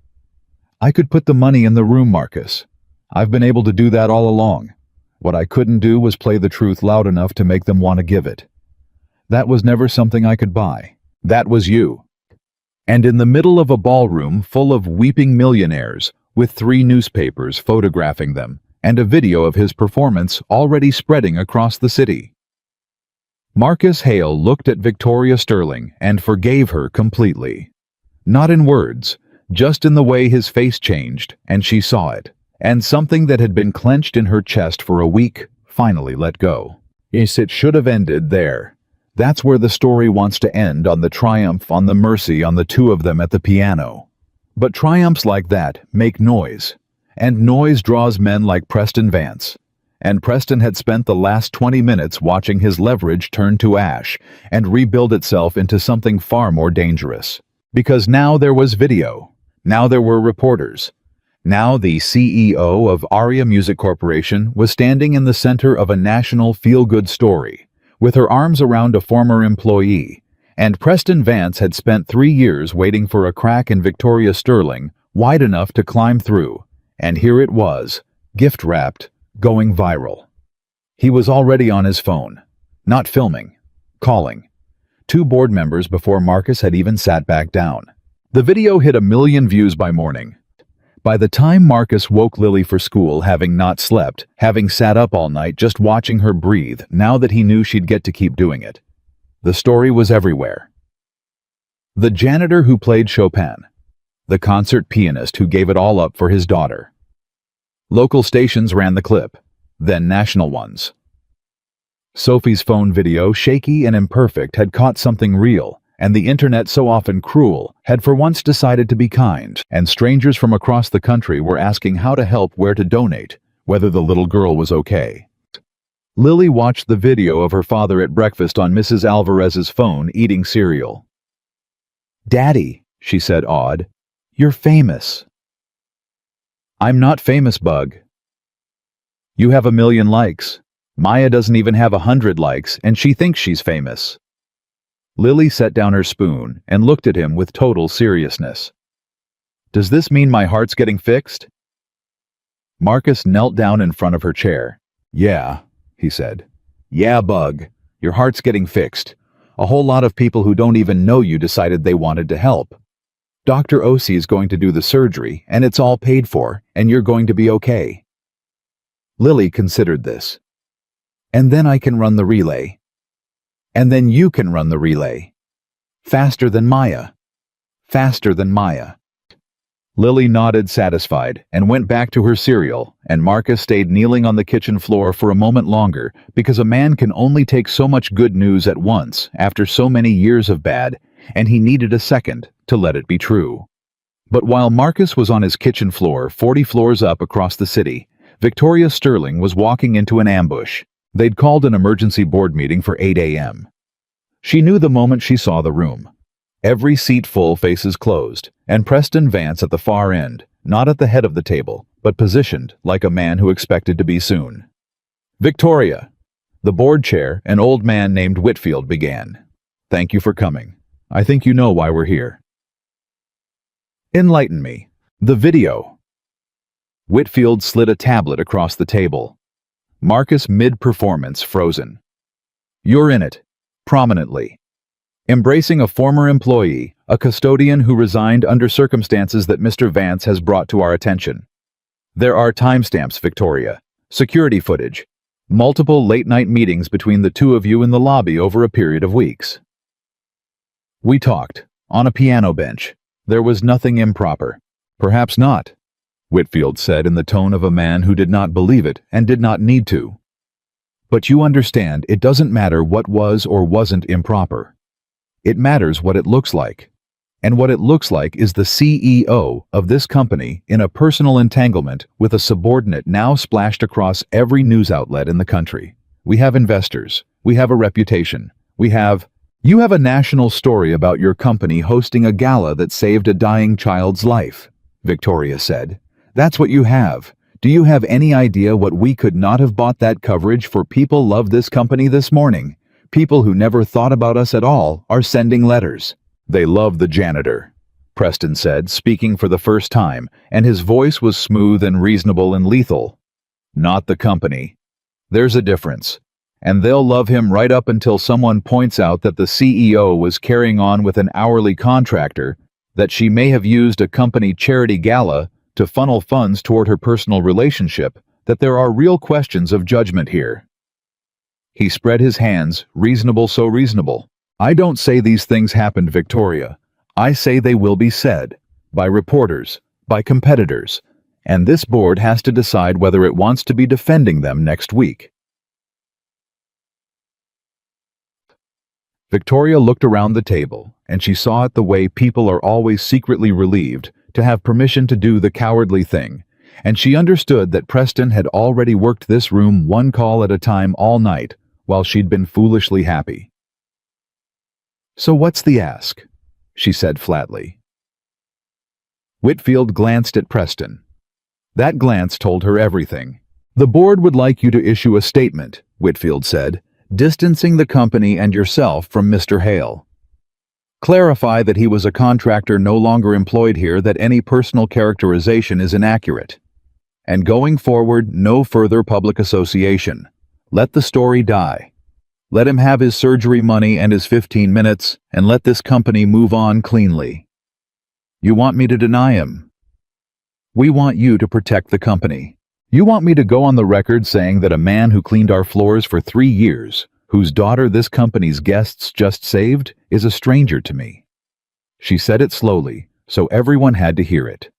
"I could put the money in the room, Marcus. I've been able to do that all along. What I couldn't do was play the truth loud enough to make them want to give it. That was never something I could buy. That was you." And in the middle of a ballroom full of weeping millionaires, with 3 newspapers photographing them, and a video of his performance already spreading across the city, Marcus Hale looked at Victoria Sterling and forgave her completely. Not in words, just in the way his face changed, and she saw it, and something that had been clenched in her chest for a week finally let go. Yes, it should have ended there. That's where the story wants to end, on the triumph, on the mercy, on the two of them at the piano. But triumphs like that make noise, and noise draws men like Preston Vance. And Preston had spent the last 20 minutes watching his leverage turn to ash and rebuild itself into something far more dangerous. Because now there was video. Now there were reporters. Now the CEO of Aria Music Corporation was standing in the center of a national feel-good story, with her arms around a former employee, and Preston Vance had spent 3 years waiting for a crack in Victoria Sterling wide enough to climb through, and here it was, gift-wrapped, going viral. He was already on his phone, not filming, calling. 2 board members before Marcus had even sat back down. The video hit 1 million views by morning. By the time Marcus woke Lily for school, having not slept, having sat up all night just watching her breathe, now that he knew she'd get to keep doing it, the story was everywhere. The janitor who played Chopin. The concert pianist who gave it all up for his daughter. Local stations ran the clip, then national ones. Sophie's phone video, shaky and imperfect, had caught something real, and the internet, so often cruel, had for once decided to be kind, and strangers from across the country were asking how to help, where to donate, whether the little girl was okay. Lily watched the video of her father at breakfast on Mrs. Alvarez's phone eating cereal. "Daddy," she said, awed, "you're famous." "I'm not famous, Bug. You have 1 million likes. Maya doesn't even have 100 likes, and she thinks she's famous." Lily set down her spoon and looked at him with total seriousness. "Does this mean my heart's getting fixed?" Marcus knelt down in front of her chair. "Yeah," he said. "Yeah, Bug. Your heart's getting fixed. A whole lot of people who don't even know you decided they wanted to help. Dr. Osi is going to do the surgery, and it's all paid for, and you're going to be okay." Lily considered this. "And then I can run the relay. And then you can run the relay. Faster than Maya. Faster than Maya." Lily nodded, satisfied, and went back to her cereal, and Marcus stayed kneeling on the kitchen floor for a moment longer, because a man can only take so much good news at once after so many years of bad, and he needed a second to let it be true. But while Marcus was on his kitchen floor 40 floors up across the city, Victoria Sterling was walking into an ambush. They'd called an emergency board meeting for 8 a.m. She knew the moment she saw the room. Every seat full, faces closed, and Preston Vance at the far end, not at the head of the table, but positioned like a man who expected to be soon. "Victoria," the board chair, an old man named Whitfield, began. "Thank you for coming. I think you know why we're here." "Enlighten me. The video." Whitfield slid a tablet across the table. Marcus mid-performance frozen. You're in it. Prominently. Embracing a former employee, a custodian who resigned under circumstances that Mr. Vance has brought to our attention. There are timestamps, Victoria. Security footage. Multiple late-night meetings between the two of you in the lobby over a period of weeks. We talked, on a piano bench. There was nothing improper. Perhaps not, Whitfield said in the tone of a man who did not believe it and did not need to. But you understand, it doesn't matter what was or wasn't improper. It matters what it looks like. And what it looks like is the CEO of this company in a personal entanglement with a subordinate now splashed across every news outlet in the country. We have investors. We have a reputation. You have a national story about your company hosting a gala that saved a dying child's life, Victoria said. That's what you have. Do you have any idea what we could not have bought that coverage for? People love this company this morning. People who never thought about us at all are sending letters. They love the janitor, Preston said, speaking for the first time, and his voice was smooth and reasonable and lethal. Not the company. There's a difference. And they'll love him right up until someone points out that the CEO was carrying on with an hourly contractor, that she may have used a company charity gala to funnel funds toward her personal relationship, that there are real questions of judgment here. He spread his hands, reasonable, so reasonable. I don't say these things happened, Victoria. I say they will be said. By reporters, by competitors. And this board has to decide whether it wants to be defending them next week. Victoria looked around the table, and she saw it the way people are always secretly relieved to have permission to do the cowardly thing, and she understood that Preston had already worked this room one call at a time all night, while she'd been foolishly happy. So what's the ask? She said flatly. Whitfield glanced at Preston. That glance told her everything. The board would like you to issue a statement, Whitfield said, distancing the company and yourself from Mr. Hale. Clarify that he was a contractor no longer employed here, that any personal characterization is inaccurate. And going forward, no further public association. Let the story die. Let him have his surgery money and his 15 minutes, and let this company move on cleanly. You want me to deny him? We want you to protect the company. You want me to go on the record saying that a man who cleaned our floors for 3 years, whose daughter this company's guests just saved, is a stranger to me. She said it slowly, so everyone had to hear it.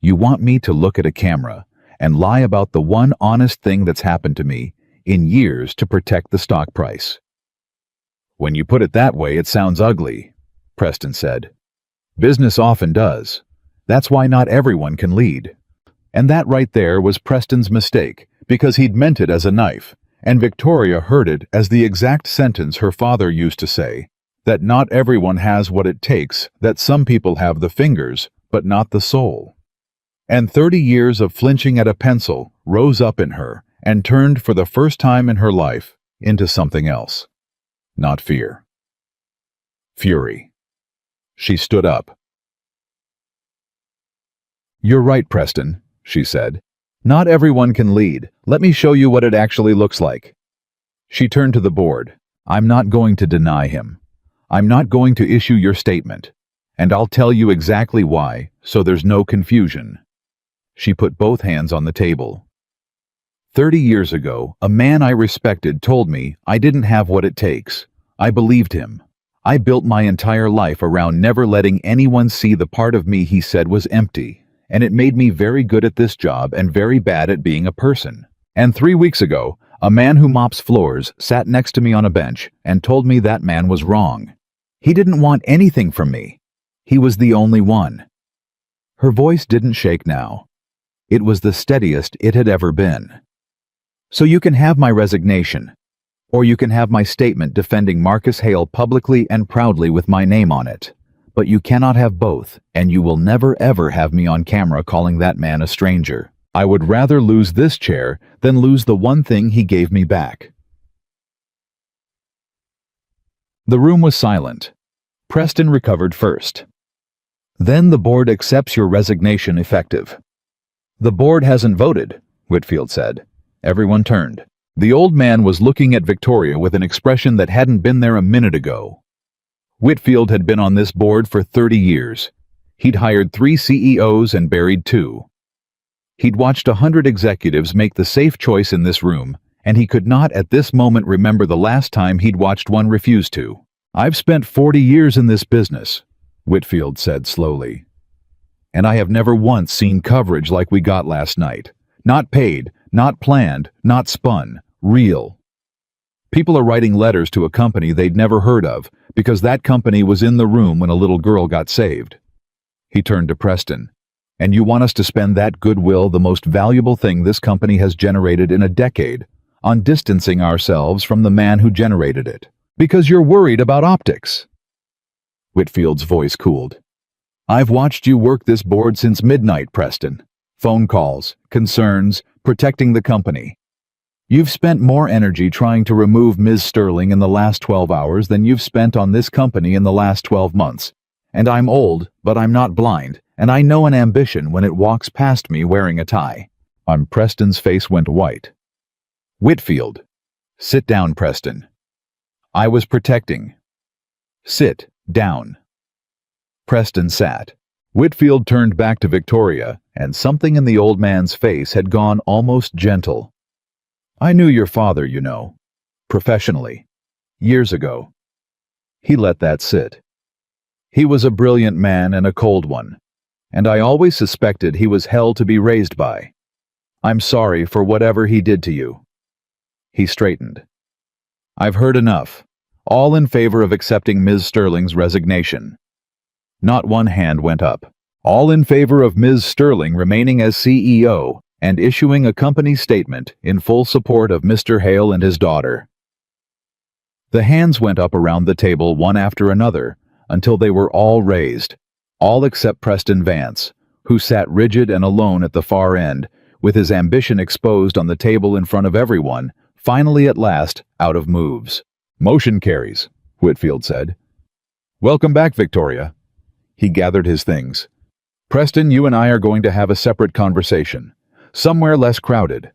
You want me to look at a camera and lie about the one honest thing that's happened to me in years to protect the stock price. When you put it that way, it sounds ugly, Preston said. Business often does. That's why not everyone can lead. And that right there was Preston's mistake, because he'd meant it as a knife, and Victoria heard it as the exact sentence her father used to say, that not everyone has what it takes, that some people have the fingers, but not the soul. And 30 years of flinching at a pencil rose up in her, and turned for the first time in her life into something else. Not fear. Fury. She stood up. You're right, Preston, she said. Not everyone can lead. Let me show you what it actually looks like. She turned to the board. I'm not going to deny him. I'm not going to issue your statement. And I'll tell you exactly why, so there's no confusion. She put both hands on the table. 30 years ago, a man I respected told me I didn't have what it takes. I believed him. I built my entire life around never letting anyone see the part of me he said was empty, and it made me very good at this job and very bad at being a person. And 3 weeks ago, a man who mops floors sat next to me on a bench and told me that man was wrong. He didn't want anything from me. He was the only one. Her voice didn't shake now. It was the steadiest it had ever been. So you can have my resignation, or you can have my statement defending Marcus Hale publicly and proudly with my name on it. But you cannot have both, and you will never ever have me on camera calling that man a stranger. I would rather lose this chair than lose the one thing he gave me back. The room was silent. Preston recovered first. Then the board accepts your resignation effective. The board hasn't voted, Whitfield said. Everyone turned. The old man was looking at Victoria with an expression that hadn't been there a minute ago. Whitfield had been on this board for 30 years. He'd hired 3 CEOs and buried 2. He'd watched 100 executives make the safe choice in this room, and he could not at this moment remember the last time he'd watched one refuse to. "I've spent 40 years in this business," Whitfield said slowly. "And I have never once seen coverage like we got last night. Not paid, not planned, not spun. Real. People are writing letters to a company they'd never heard of because that company was in the room when a little girl got saved." He turned to Preston. "And you want us to spend that goodwill, the most valuable thing this company has generated in a decade, on distancing ourselves from the man who generated it, because you're worried about optics?" Whitfield's voice cooled. "I've watched you work this board since midnight, Preston. Phone calls, concerns, protecting the company. You've spent more energy trying to remove Ms. Sterling in the last 12 hours than you've spent on this company in the last 12 months. And I'm old, but I'm not blind, and I know an ambition when it walks past me wearing a tie." Preston's face went white. "Whitfield. Sit down, Preston. I was protecting. Sit down." Preston sat. Whitfield turned back to Victoria, and something in the old man's face had gone almost gentle. "I knew your father, you know. Professionally. Years ago." He let that sit. "He was a brilliant man and a cold one, and I always suspected he was hell to be raised by. I'm sorry for whatever he did to you." He straightened. "I've heard enough. All in favor of accepting Ms. Sterling's resignation." Not one hand went up. "All in favor of Ms. Sterling remaining as CEO and issuing a company statement in full support of Mr. Hale and his daughter." The hands went up around the table one after another until they were all raised, all except Preston Vance, who sat rigid and alone at the far end, with his ambition exposed on the table in front of everyone, finally at last out of moves. "Motion carries," Whitfield said. "Welcome back, Victoria." He gathered his things. "Preston, you and I are going to have a separate conversation, somewhere less crowded."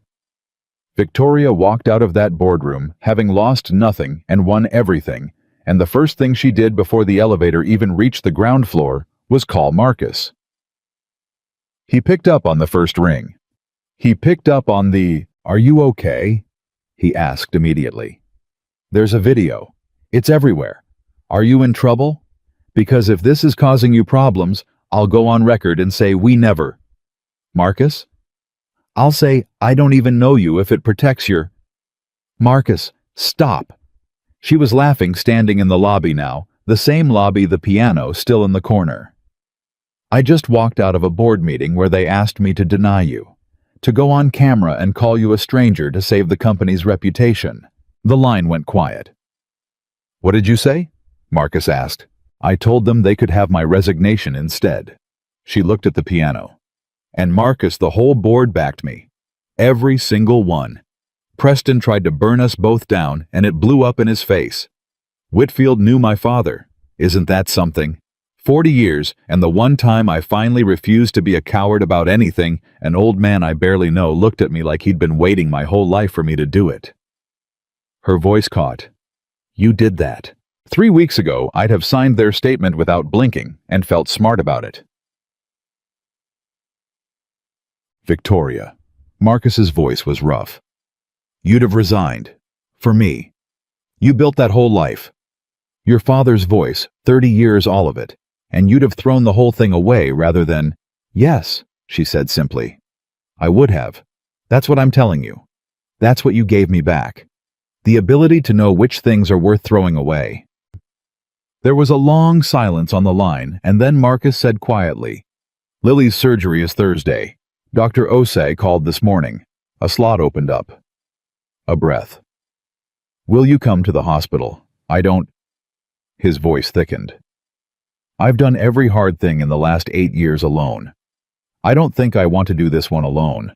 Victoria walked out of that boardroom, having lost nothing and won everything, and the first thing she did before the elevator even reached the ground floor was call Marcus. He picked up on the first ring. He picked up on the, "Are you okay?" he asked immediately. "There's a video. It's everywhere. Are you in trouble? Because if this is causing you problems, I'll go on record and say we never." "Marcus?" "I'll say I don't even know you if it protects your—" "Marcus, stop." She was laughing, standing in the lobby now, the same lobby, the piano still in the corner. "I just walked out of a board meeting where they asked me to deny you, to go on camera and call you a stranger to save the company's reputation." The line went quiet. "What did you say?" Marcus asked. "I told them they could have my resignation instead." She looked at the piano. "And Marcus, the whole board backed me. Every single one. Preston tried to burn us both down, and it blew up in his face. Whitfield knew my father. Isn't that something? 40 years, and the one time I finally refused to be a coward about anything, an old man I barely know looked at me like he'd been waiting my whole life for me to do it." Her voice caught. "You did that. 3 weeks ago, I'd have signed their statement without blinking and felt smart about it." "Victoria." Marcus's voice was rough. "You'd have resigned. For me. You built that whole life. Your father's voice, 30 years, all of it. And you'd have thrown the whole thing away rather than—" "Yes," she said simply. "I would have. That's what I'm telling you. That's what you gave me back. The ability to know which things are worth throwing away." There was a long silence on the line, and then Marcus said quietly, "Lily's surgery is Thursday. Dr. Osei called this morning. A slot opened up." A breath. "Will you come to the hospital? I don't—" His voice thickened. "I've done every hard thing in the last 8 years alone. I don't think I want to do this one alone.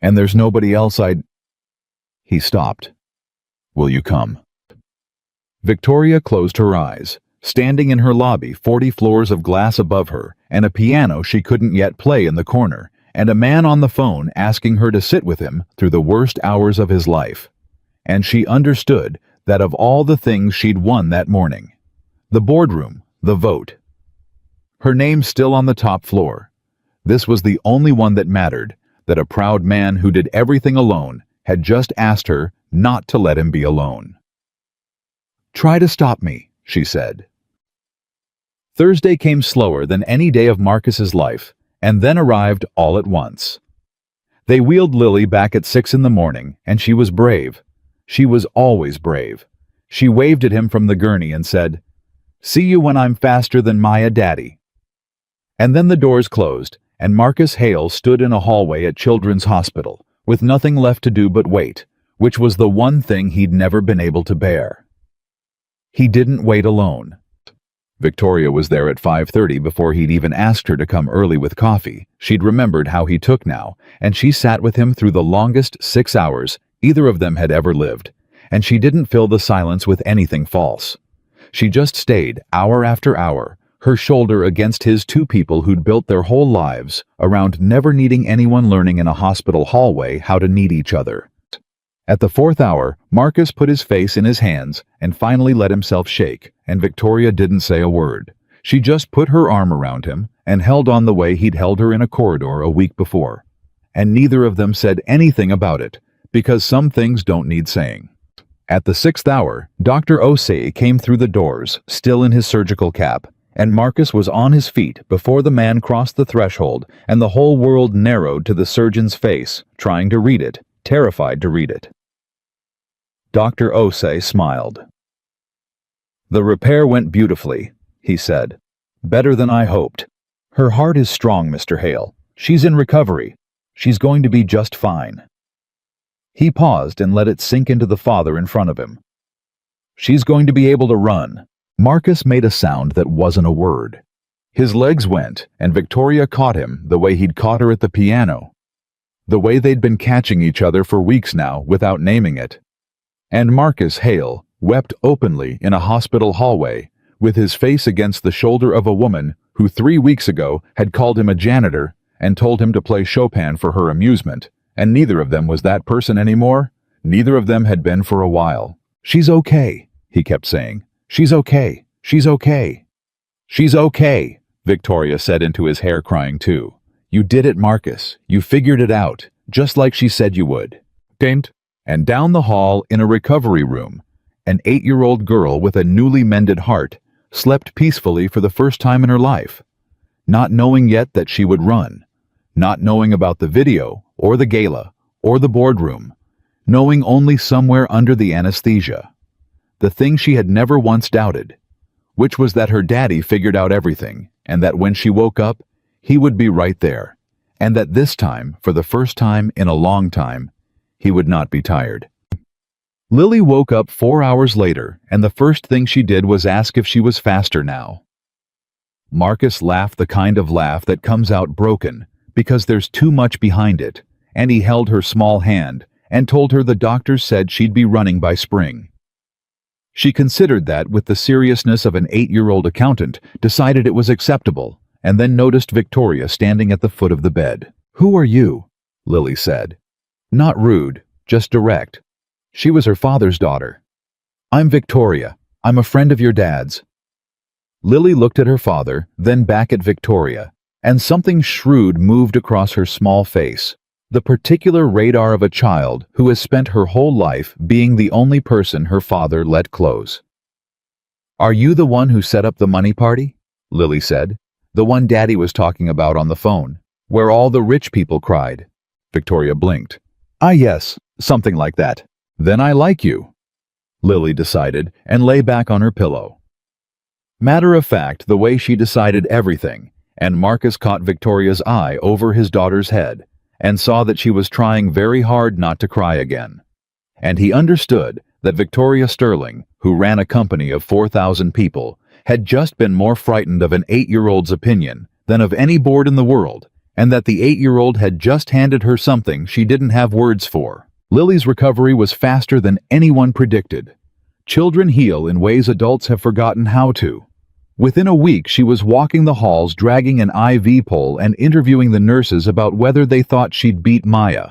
And there's nobody else I'd—" He stopped. "Will you come?" Victoria closed her eyes, standing in her lobby, 40 floors of glass above her, and a piano she couldn't yet play in the corner, and a man on the phone asking her to sit with him through the worst hours of his life. And she understood that of all the things she'd won that morning, the boardroom, the vote, her name still on the top floor, this was the only one that mattered, that a proud man who did everything alone had just asked her not to let him be alone. "Try to stop me," she said. Thursday came slower than any day of Marcus's life, and then arrived all at once. They wheeled Lily back at 6 in the morning, and she was brave. She was always brave. She waved at him from the gurney and said, "See you when I'm faster than Maya, Daddy." And then the doors closed, and Marcus Hale stood in a hallway at Children's Hospital, with nothing left to do but wait, which was the one thing he'd never been able to bear. He didn't wait alone. Victoria was there at 5:30 before he'd even asked her to come early with coffee. She'd remembered how he took now, and she sat with him through the longest 6 hours either of them had ever lived, and she didn't fill the silence with anything false. She just stayed, hour after hour, her shoulder against his, two people who'd built their whole lives around never needing anyone learning in a hospital hallway how to need each other. At the 4th hour, Marcus put his face in his hands and finally let himself shake, and Victoria didn't say a word. She just put her arm around him and held on the way he'd held her in a corridor a week before. And neither of them said anything about it, because some things don't need saying. At the 6th hour, Dr. Osei came through the doors, still in his surgical cap, and Marcus was on his feet before the man crossed the threshold, and the whole world narrowed to the surgeon's face, trying to read it, terrified to read it. Dr. Osei smiled. "The repair went beautifully," he said. "Better than I hoped. Her heart is strong, Mr. Hale. She's in recovery. She's going to be just fine." He paused and let it sink into the father in front of him. "She's going to be able to run." Marcus made a sound that wasn't a word. His legs went, and Victoria caught him the way he'd caught her at the piano. The way they'd been catching each other for weeks now without naming it. And Marcus Hale wept openly in a hospital hallway, with his face against the shoulder of a woman who 3 weeks ago had called him a janitor and told him to play Chopin for her amusement, and neither of them was that person anymore. Neither of them had been for a while. "She's okay," he kept saying. "She's okay. She's okay. She's okay," Victoria said into his hair, crying too. "You did it, Marcus. You figured it out, just like she said you would." And down the hall in a recovery room, an 8-year-old girl with a newly mended heart slept peacefully for the first time in her life, not knowing yet that she would run, not knowing about the video or the gala or the boardroom, knowing only somewhere under the anesthesia. The thing she had never once doubted, which was that her daddy figured out everything, and that when she woke up, he would be right there, and that this time, for the first time in a long time, he would not be tired. Lily woke up 4 hours later, and the first thing she did was ask if she was faster now. Marcus laughed the kind of laugh that comes out broken, because there's too much behind it, and he held her small hand and told her the doctors said she'd be running by spring. She considered that with the seriousness of an 8-year-old accountant, decided it was acceptable, and then noticed Victoria standing at the foot of the bed. "Who are you?" Lily said. Not rude, just direct. She was her father's daughter. "I'm Victoria. I'm a friend of your dad's." Lily looked at her father, then back at Victoria, and something shrewd moved across her small face, the particular radar of a child who has spent her whole life being the only person her father let close. "Are you the one who set up the money party?" Lily said. "The one Daddy was talking about on the phone, where all the rich people cried." Victoria blinked. "Ah, yes, something like that. Then I like you," Lily decided, and lay back on her pillow. Matter of fact, the way she decided everything, and Marcus caught Victoria's eye over his daughter's head, and saw that she was trying very hard not to cry again. And he understood that Victoria Sterling, who ran a company of 4,000 people, had just been more frightened of an 8-year-old's opinion than of any board in the world, and that the 8-year-old had just handed her something she didn't have words for. Lily's recovery was faster than anyone predicted. Children heal in ways adults have forgotten how to. Within a week, she was walking the halls dragging an IV pole and interviewing the nurses about whether they thought she'd beat Maya.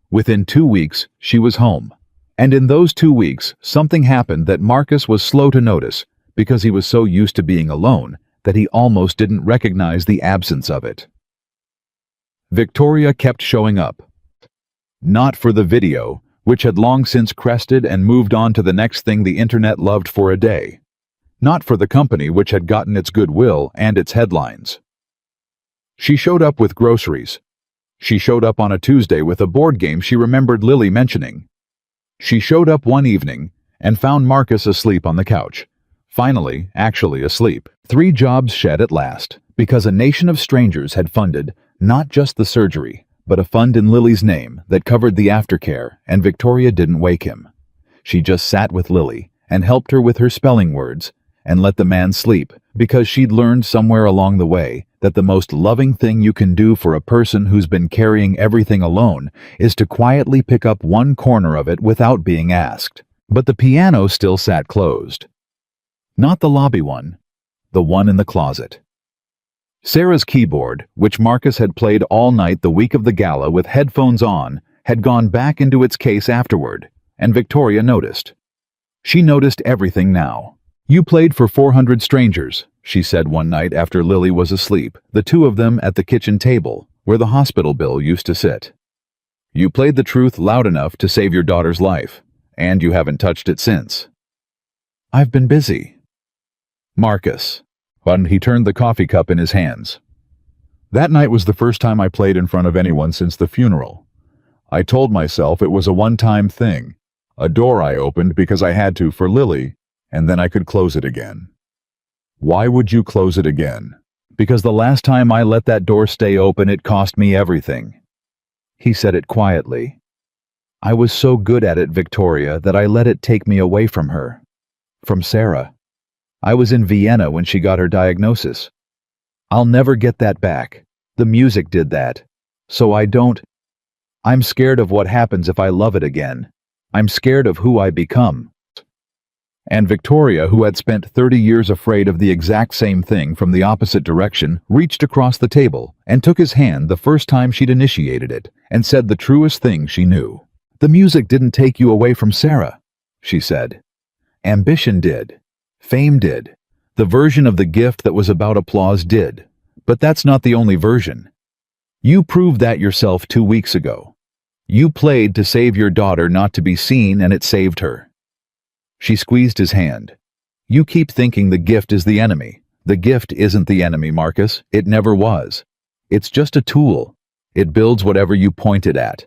Within 2 weeks, she was home. And in those 2 weeks, something happened that Marcus was slow to notice because he was so used to being alone that he almost didn't recognize the absence of it. Victoria kept showing up. Not for the video, which had long since crested and moved on to the next thing the internet loved for a day. Not for the company which had gotten its goodwill and its headlines. She showed up with groceries. She showed up on a Tuesday with a board game she remembered Lily mentioning. She showed up one evening and found Marcus asleep on the couch. Finally, actually asleep. 3 jobs shed at last, because a nation of strangers had funded not just the surgery, but a fund in Lily's name that covered the aftercare, and Victoria didn't wake him. She just sat with Lily and helped her with her spelling words and let the man sleep, because she'd learned somewhere along the way that the most loving thing you can do for a person who's been carrying everything alone is to quietly pick up one corner of it without being asked. But the piano still sat closed. Not the lobby one, the one in the closet. Sarah's keyboard, which Marcus had played all night the week of the gala with headphones on, had gone back into its case afterward, and Victoria noticed. She noticed everything now. "You played for 400 strangers," she said one night after Lily was asleep, the 2 of them at the kitchen table, where the hospital bill used to sit. "You played the truth loud enough to save your daughter's life, and you haven't touched it since." "I've been busy." Marcus. And he turned the coffee cup in his hands. "That night was the first time I played in front of anyone since the funeral. I told myself it was a one-time thing, a door I opened because I had to for Lily, and then I could close it again." "Why would you close it again?" "Because the last time I let that door stay open, it cost me everything." He said it quietly. "I was so good at it, Victoria, that I let it take me away from her. From Sarah. I was in Vienna when she got her diagnosis. I'll never get that back. The music did that. So I'm scared of what happens if I love it again. I'm scared of who I become." And Victoria, who had spent 30 years afraid of the exact same thing from the opposite direction, reached across the table and took his hand the first time she'd initiated it and said the truest thing she knew. "The music didn't take you away from Sarah," she said. "Ambition did. Fame did. The version of the gift that was about applause did. But that's not the only version. You proved that yourself 2 weeks ago. You played to save your daughter not to be seen, and it saved her." She squeezed his hand. "You keep thinking the gift is the enemy. The gift isn't the enemy, Marcus. It never was. It's just a tool. It builds whatever you point it at.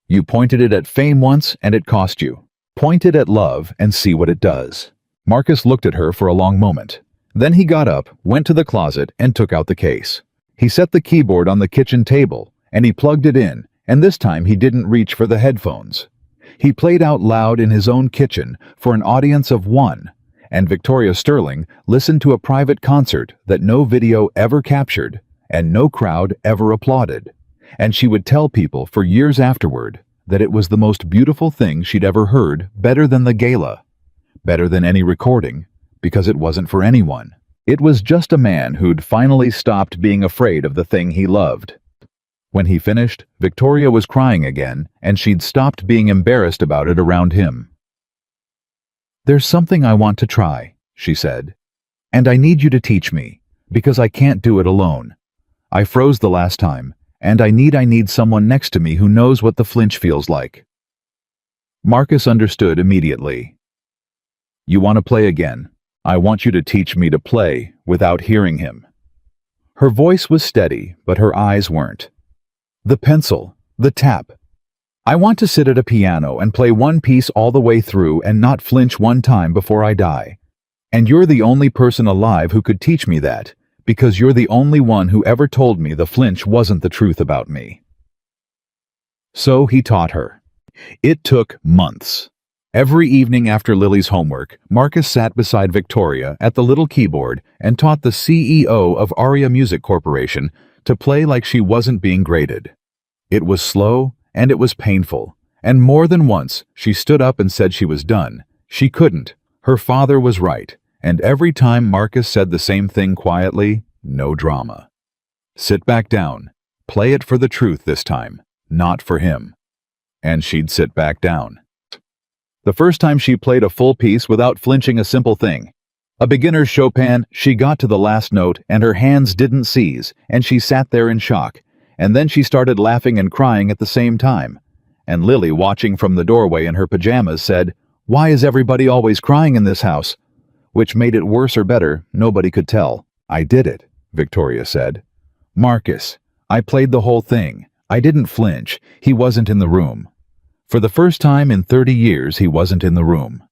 You pointed it at fame once, and it cost you. Point it at love and see what it does." Marcus looked at her for a long moment. Then he got up, went to the closet, and took out the case. He set the keyboard on the kitchen table, and he plugged it in, and this time he didn't reach for the headphones. He played out loud in his own kitchen for an audience of 1, and Victoria Sterling listened to a private concert that no video ever captured and no crowd ever applauded. And she would tell people for years afterward that it was the most beautiful thing she'd ever heard, better than the gala, better than any recording, because it wasn't for anyone. It was just a man who'd finally stopped being afraid of the thing he loved. When he finished, Victoria was crying again, and she'd stopped being embarrassed about it around him. "There's something I want to try," she said. "And I need you to teach me, because I can't do it alone. I froze the last time, and I need someone next to me who knows what the flinch feels like." Marcus understood immediately. "You want to play again? I want you to teach me to play without hearing him." Her voice was steady, but her eyes weren't. "The pencil, the tap. I want to sit at a piano and play one piece all the way through and not flinch one time before I die. And you're the only person alive who could teach me that, because you're the only one who ever told me the flinch wasn't the truth about me." So he taught her. It took months. Every evening after Lily's homework, Marcus sat beside Victoria at the little keyboard and taught the CEO of Aria Music Corporation to play like she wasn't being graded. It was slow, and it was painful, and more than once she stood up and said she was done. She couldn't. Her father was right, And every time Marcus said the same thing quietly, no drama. Sit back down. Play it for the truth this time, not for him. And she'd sit back down. The first time she played a full piece without flinching a simple thing. A beginner's Chopin, she got to the last note and her hands didn't seize, and she sat there in shock. And then she started laughing and crying at the same time. And Lily, watching from the doorway in her pajamas, said, "Why is everybody always crying in this house?" Which made it worse or better, nobody could tell. "I did it," Victoria said. "Marcus, I played the whole thing. I didn't flinch. He wasn't in the room." For the first time in 30 years, he wasn't in the room.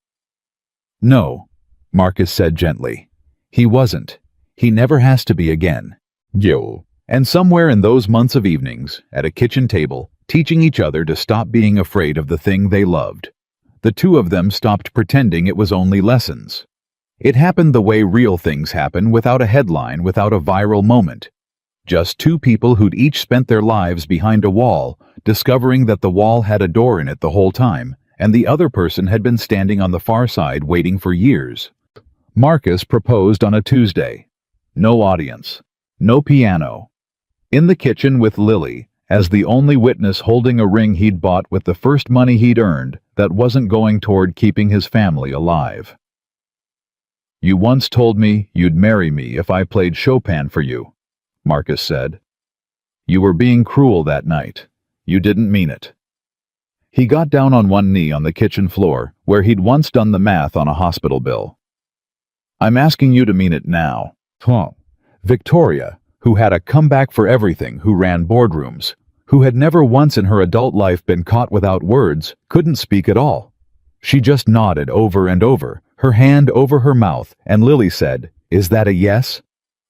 "No," Marcus said gently. "He wasn't. He never has to be again." Yo. And somewhere in those months of evenings, at a kitchen table, teaching each other to stop being afraid of the thing they loved, the two of them stopped pretending it was only lessons. It happened the way real things happen, without a headline, without a viral moment. Just two people who'd each spent their lives behind a wall, discovering that the wall had a door in it the whole time, and the other person had been standing on the far side waiting for years. Marcus proposed on a Tuesday. No audience. No piano. In the kitchen with Lily, as the only witness, holding a ring he'd bought with the first money he'd earned that wasn't going toward keeping his family alive. "You once told me you'd marry me if I played Chopin for you," Marcus said. "You were being cruel that night. You didn't mean it." He got down on one knee on the kitchen floor, where he'd once done the math on a hospital bill. "I'm asking you to mean it now." Victoria, who had a comeback for everything, who ran boardrooms, who had never once in her adult life been caught without words, couldn't speak at all. She just nodded over and over, her hand over her mouth, and Lily said, "Is that a yes?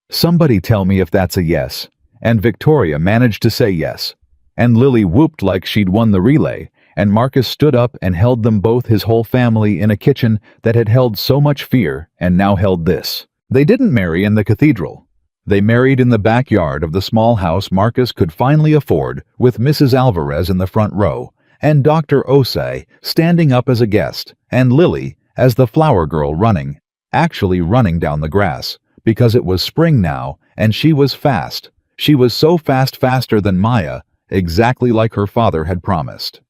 Somebody tell me if that's a yes." And Victoria managed to say yes. And Lily whooped like she'd won the relay, and Marcus stood up and held them both, his whole family, in a kitchen that had held so much fear and now held this. They didn't marry in the cathedral. They married in the backyard of the small house Marcus could finally afford, with Mrs. Alvarez in the front row, and Dr. Osei standing up as a guest, and Lily as the flower girl running, actually running down the grass, because it was spring now, and she was fast. She was so fast, faster than Maya, exactly like her father had promised.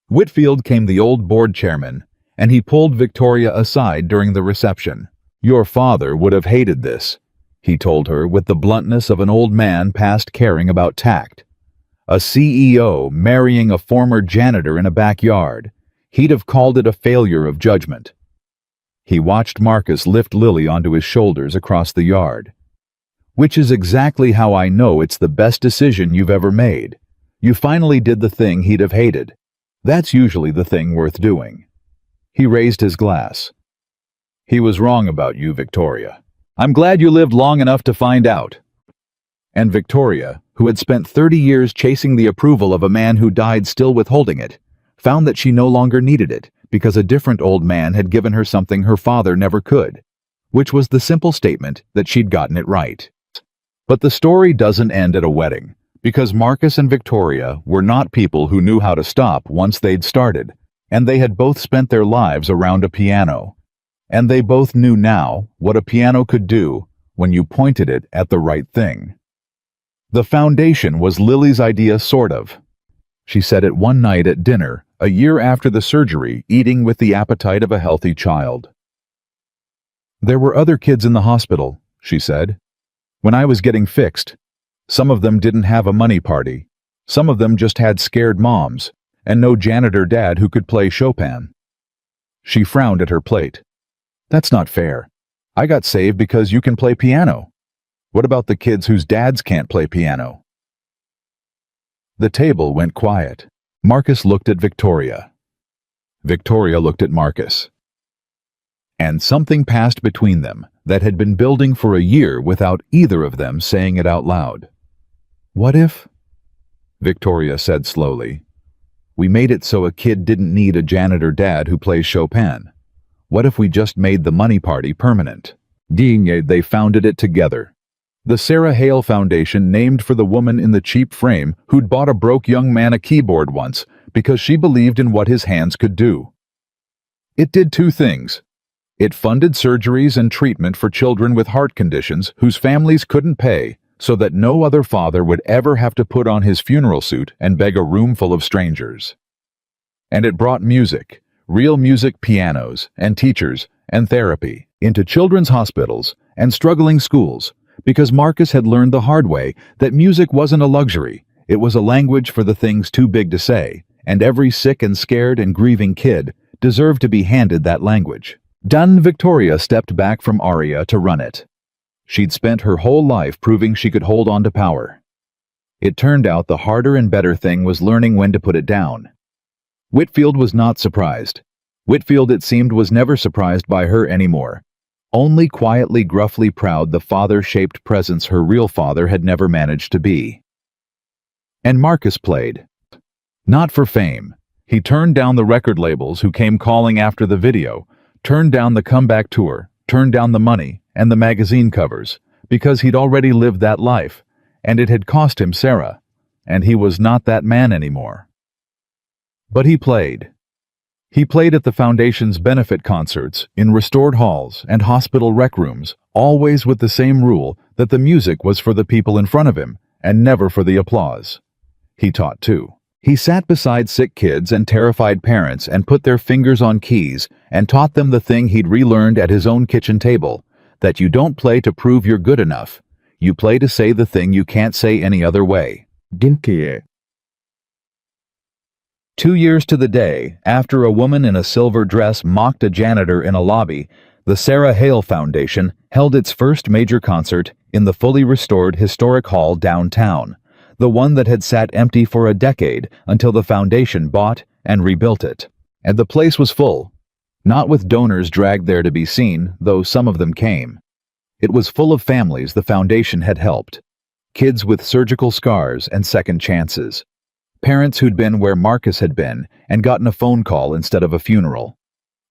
Whitfield came the old board chairman, and he pulled Victoria aside during the reception. "Your father would have hated this," he told her with the bluntness of an old man past caring about tact. "A CEO marrying a former janitor in a backyard. He'd have called it a failure of judgment." He watched Marcus lift Lily onto his shoulders across the yard. "Which is exactly how I know it's the best decision you've ever made. You finally did the thing he'd have hated. That's usually the thing worth doing." He raised his glass. "He was wrong about you, Victoria. I'm glad you lived long enough to find out." And Victoria, who had spent 30 years chasing the approval of a man who died still withholding it, found that she no longer needed it, because a different old man had given her something her father never could, which was the simple statement that she'd gotten it right. But the story doesn't end at a wedding, because Marcus and Victoria were not people who knew how to stop once they'd started, and they had both spent their lives around a piano. And they both knew now what a piano could do when you pointed it at the right thing. The foundation was Lily's idea, sort of. She said it one night at dinner, a year after the surgery, eating with the appetite of a healthy child. "There were other kids in the hospital," she said. "When I was getting fixed, some of them didn't have a money party. Some of them just had scared moms, and no janitor dad who could play Chopin." She frowned at her plate. "That's not fair. I got saved because you can play piano. What about the kids whose dads can't play piano?" The table went quiet. Marcus looked at Victoria. Victoria looked at Marcus. And something passed between them that had been building for a year without either of them saying it out loud. "What if?" Victoria said slowly. "We made it so a kid didn't need a janitor dad who plays Chopin. What if we just made the money party permanent?" They founded it together. The Sarah Hale Foundation, named for the woman in the cheap frame who'd bought a broke young man a keyboard once because she believed in what his hands could do. It did two things. It funded surgeries and treatment for children with heart conditions whose families couldn't pay, so that no other father would ever have to put on his funeral suit and beg a room full of strangers. And it brought music, real music, pianos, and teachers, and therapy into children's hospitals and struggling schools, because Marcus had learned the hard way that music wasn't a luxury, it was a language for the things too big to say, and every sick and scared and grieving kid deserved to be handed that language. Done. Victoria stepped back from Aria to run it. She'd spent her whole life proving she could hold on to power. It turned out the harder and better thing was learning when to put it down. Whitfield was not surprised. Whitfield, it seemed, was never surprised by her anymore. Only quietly, gruffly proud the father-shaped presence her real father had never managed to be. And Marcus played. Not for fame. He turned down the record labels who came calling after the video, turned down the comeback tour, turned down the money and the magazine covers, because he'd already lived that life, and it had cost him Sarah, and he was not that man anymore. But he played. He played at the Foundation's benefit concerts, in restored halls and hospital rec rooms, always with the same rule that the music was for the people in front of him and never for the applause. He taught too. He sat beside sick kids and terrified parents and put their fingers on keys and taught them the thing he'd relearned at his own kitchen table, that you don't play to prove you're good enough. You play to say the thing you can't say any other way. Dinky. 2 years to the day after a woman in a silver dress mocked a janitor in a lobby, the Sarah Hale Foundation held its first major concert in the fully restored historic hall downtown, the one that had sat empty for a decade until the foundation bought and rebuilt it. And the place was full, not with donors dragged there to be seen, though some of them came. It was full of families the foundation had helped, kids with surgical scars and second chances, parents who'd been where Marcus had been and gotten a phone call instead of a funeral.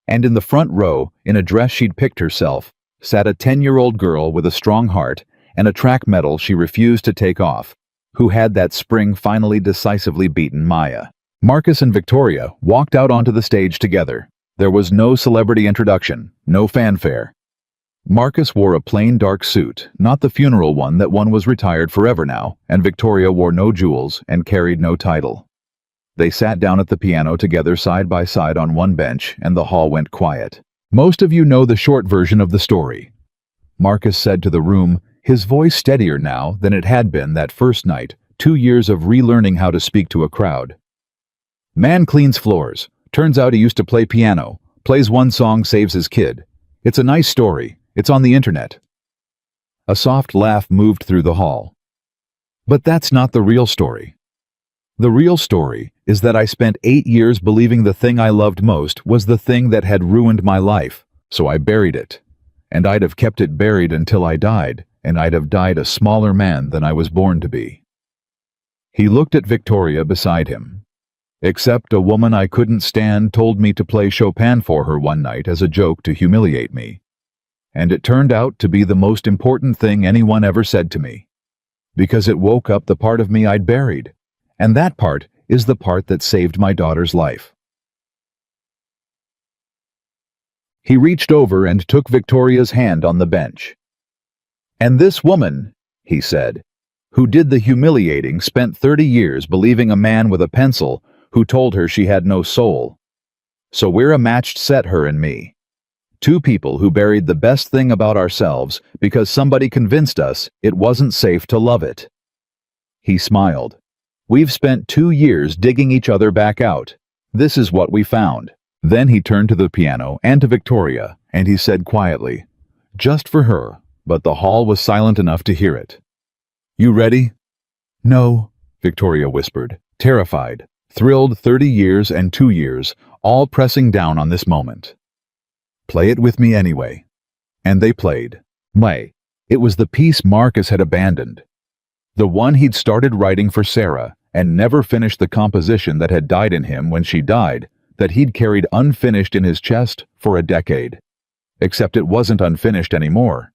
And in the front row, in a dress she'd picked herself, sat a 10-year-old girl with a strong heart and a track medal she refused to take off, who had that spring finally decisively beaten Maya. Marcus and Victoria walked out onto the stage together. There was no celebrity introduction, no fanfare. Marcus wore a plain dark suit, not the funeral one that one was retired forever now, and Victoria wore no jewels and carried no title. They sat down at the piano together side by side on one bench, and the hall went quiet. Most of you know the short version of the story. Marcus said to the room, his voice steadier now than it had been that first night, 2 years of relearning how to speak to a crowd. Man cleans floors. Turns out he used to play piano. Plays one song, saves his kid. It's a nice story. It's on the internet. A soft laugh moved through the hall. But that's not the real story. The real story is that I spent 8 years believing the thing I loved most was the thing that had ruined my life, so I buried it. And I'd have kept it buried until I died, and I'd have died a smaller man than I was born to be. He looked at Victoria beside him. Except a woman I couldn't stand told me to play Chopin for her one night as a joke to humiliate me. And it turned out to be the most important thing anyone ever said to me. Because it woke up the part of me I'd buried. And that part is the part that saved my daughter's life. He reached over and took Victoria's hand on the bench. And this woman, he said, who did the humiliating, spent 30 years believing a man with a pencil who told her she had no soul. So we're a matched set, her and me. 2 people who buried the best thing about ourselves because somebody convinced us it wasn't safe to love it. He smiled. We've spent 2 years digging each other back out. This is what we found. Then he turned to the piano and to Victoria, and he said quietly, just for her, but the hall was silent enough to hear it. You ready? No, Victoria whispered, terrified, thrilled 30 years and 2 years, all pressing down on this moment. Play it with me anyway. And they played. May. It was the piece Marcus had abandoned. The one he'd started writing for Sarah and never finished the composition that had died in him when she died, that he'd carried unfinished in his chest for a decade. Except it wasn't unfinished anymore.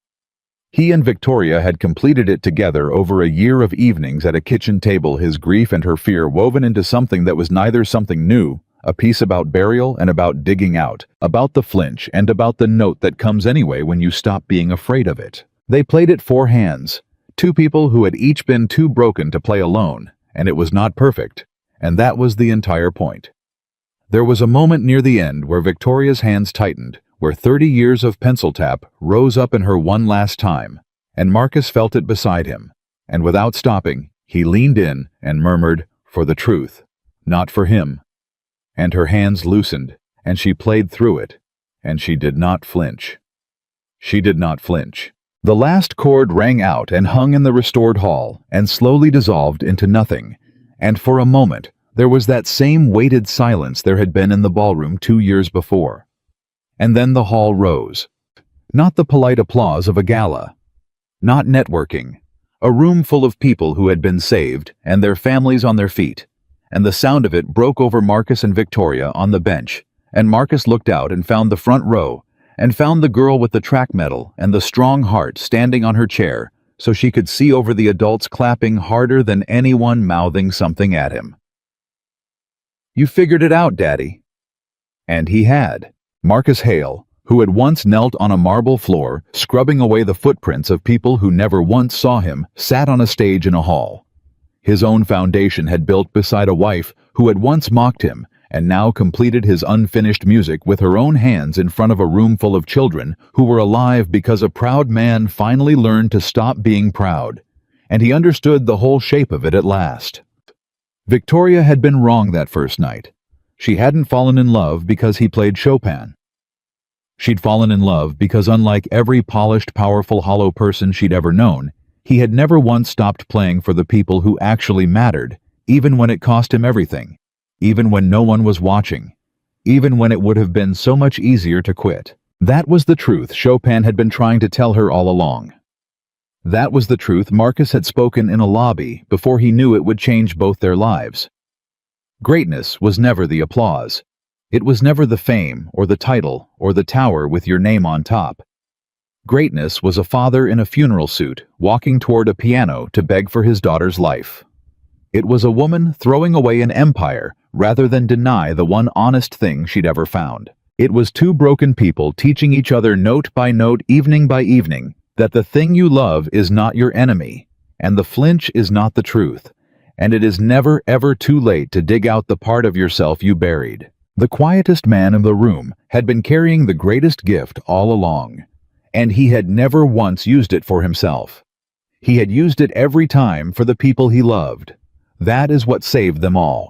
He and Victoria had completed it together over a year of evenings at a kitchen table, his grief and her fear woven into something that was neither something new A piece about burial and about digging out, about the flinch and about the note that comes anyway when you stop being afraid of it. They played it 4 hands, 2 people who had each been too broken to play alone, and it was not perfect, and that was the entire point. There was a moment near the end where Victoria's hands tightened, where 30 years of pencil tap rose up in her one last time, and Marcus felt it beside him, and without stopping, he leaned in and murmured, "For the truth, not for him." And her hands loosened, and she played through it, and she did not flinch. She did not flinch. The last chord rang out and hung in the restored hall, and slowly dissolved into nothing, and for a moment there was that same weighted silence there had been in the ballroom 2 years before. And then the hall rose. Not the polite applause of a gala. Not networking. A room full of people who had been saved, and their families on their feet. And the sound of it broke over Marcus and Victoria on the bench, and Marcus looked out and found the front row, and found the girl with the track medal and the strong heart standing on her chair, so she could see over the adults clapping harder than anyone mouthing something at him. "You figured it out, Daddy." And he had. Marcus Hale, who had once knelt on a marble floor, scrubbing away the footprints of people who never once saw him, sat on a stage in a hall. His own foundation had built beside a wife who had once mocked him, and now completed his unfinished music with her own hands in front of a room full of children who were alive because a proud man finally learned to stop being proud, and he understood the whole shape of it at last. Victoria had been wrong that first night. She hadn't fallen in love because he played Chopin. She'd fallen in love because, unlike every polished, powerful, hollow person she'd ever known, he had never once stopped playing for the people who actually mattered, even when it cost him everything, even when no one was watching, even when it would have been so much easier to quit. That was the truth Chopin had been trying to tell her all along. That was the truth Marcus had spoken in a lobby before he knew it would change both their lives. Greatness was never the applause. It was never the fame or the title or the tower with your name on top. Greatness was a father in a funeral suit walking toward a piano to beg for his daughter's life. It was a woman throwing away an empire rather than deny the one honest thing she'd ever found. It was 2 broken people teaching each other note by note, evening by evening, that the thing you love is not your enemy, and the flinch is not the truth, and it is never ever too late to dig out the part of yourself you buried. The quietest man in the room had been carrying the greatest gift all along, and he had never once used it for himself. He had used it every time for the people he loved. That is what saved them all.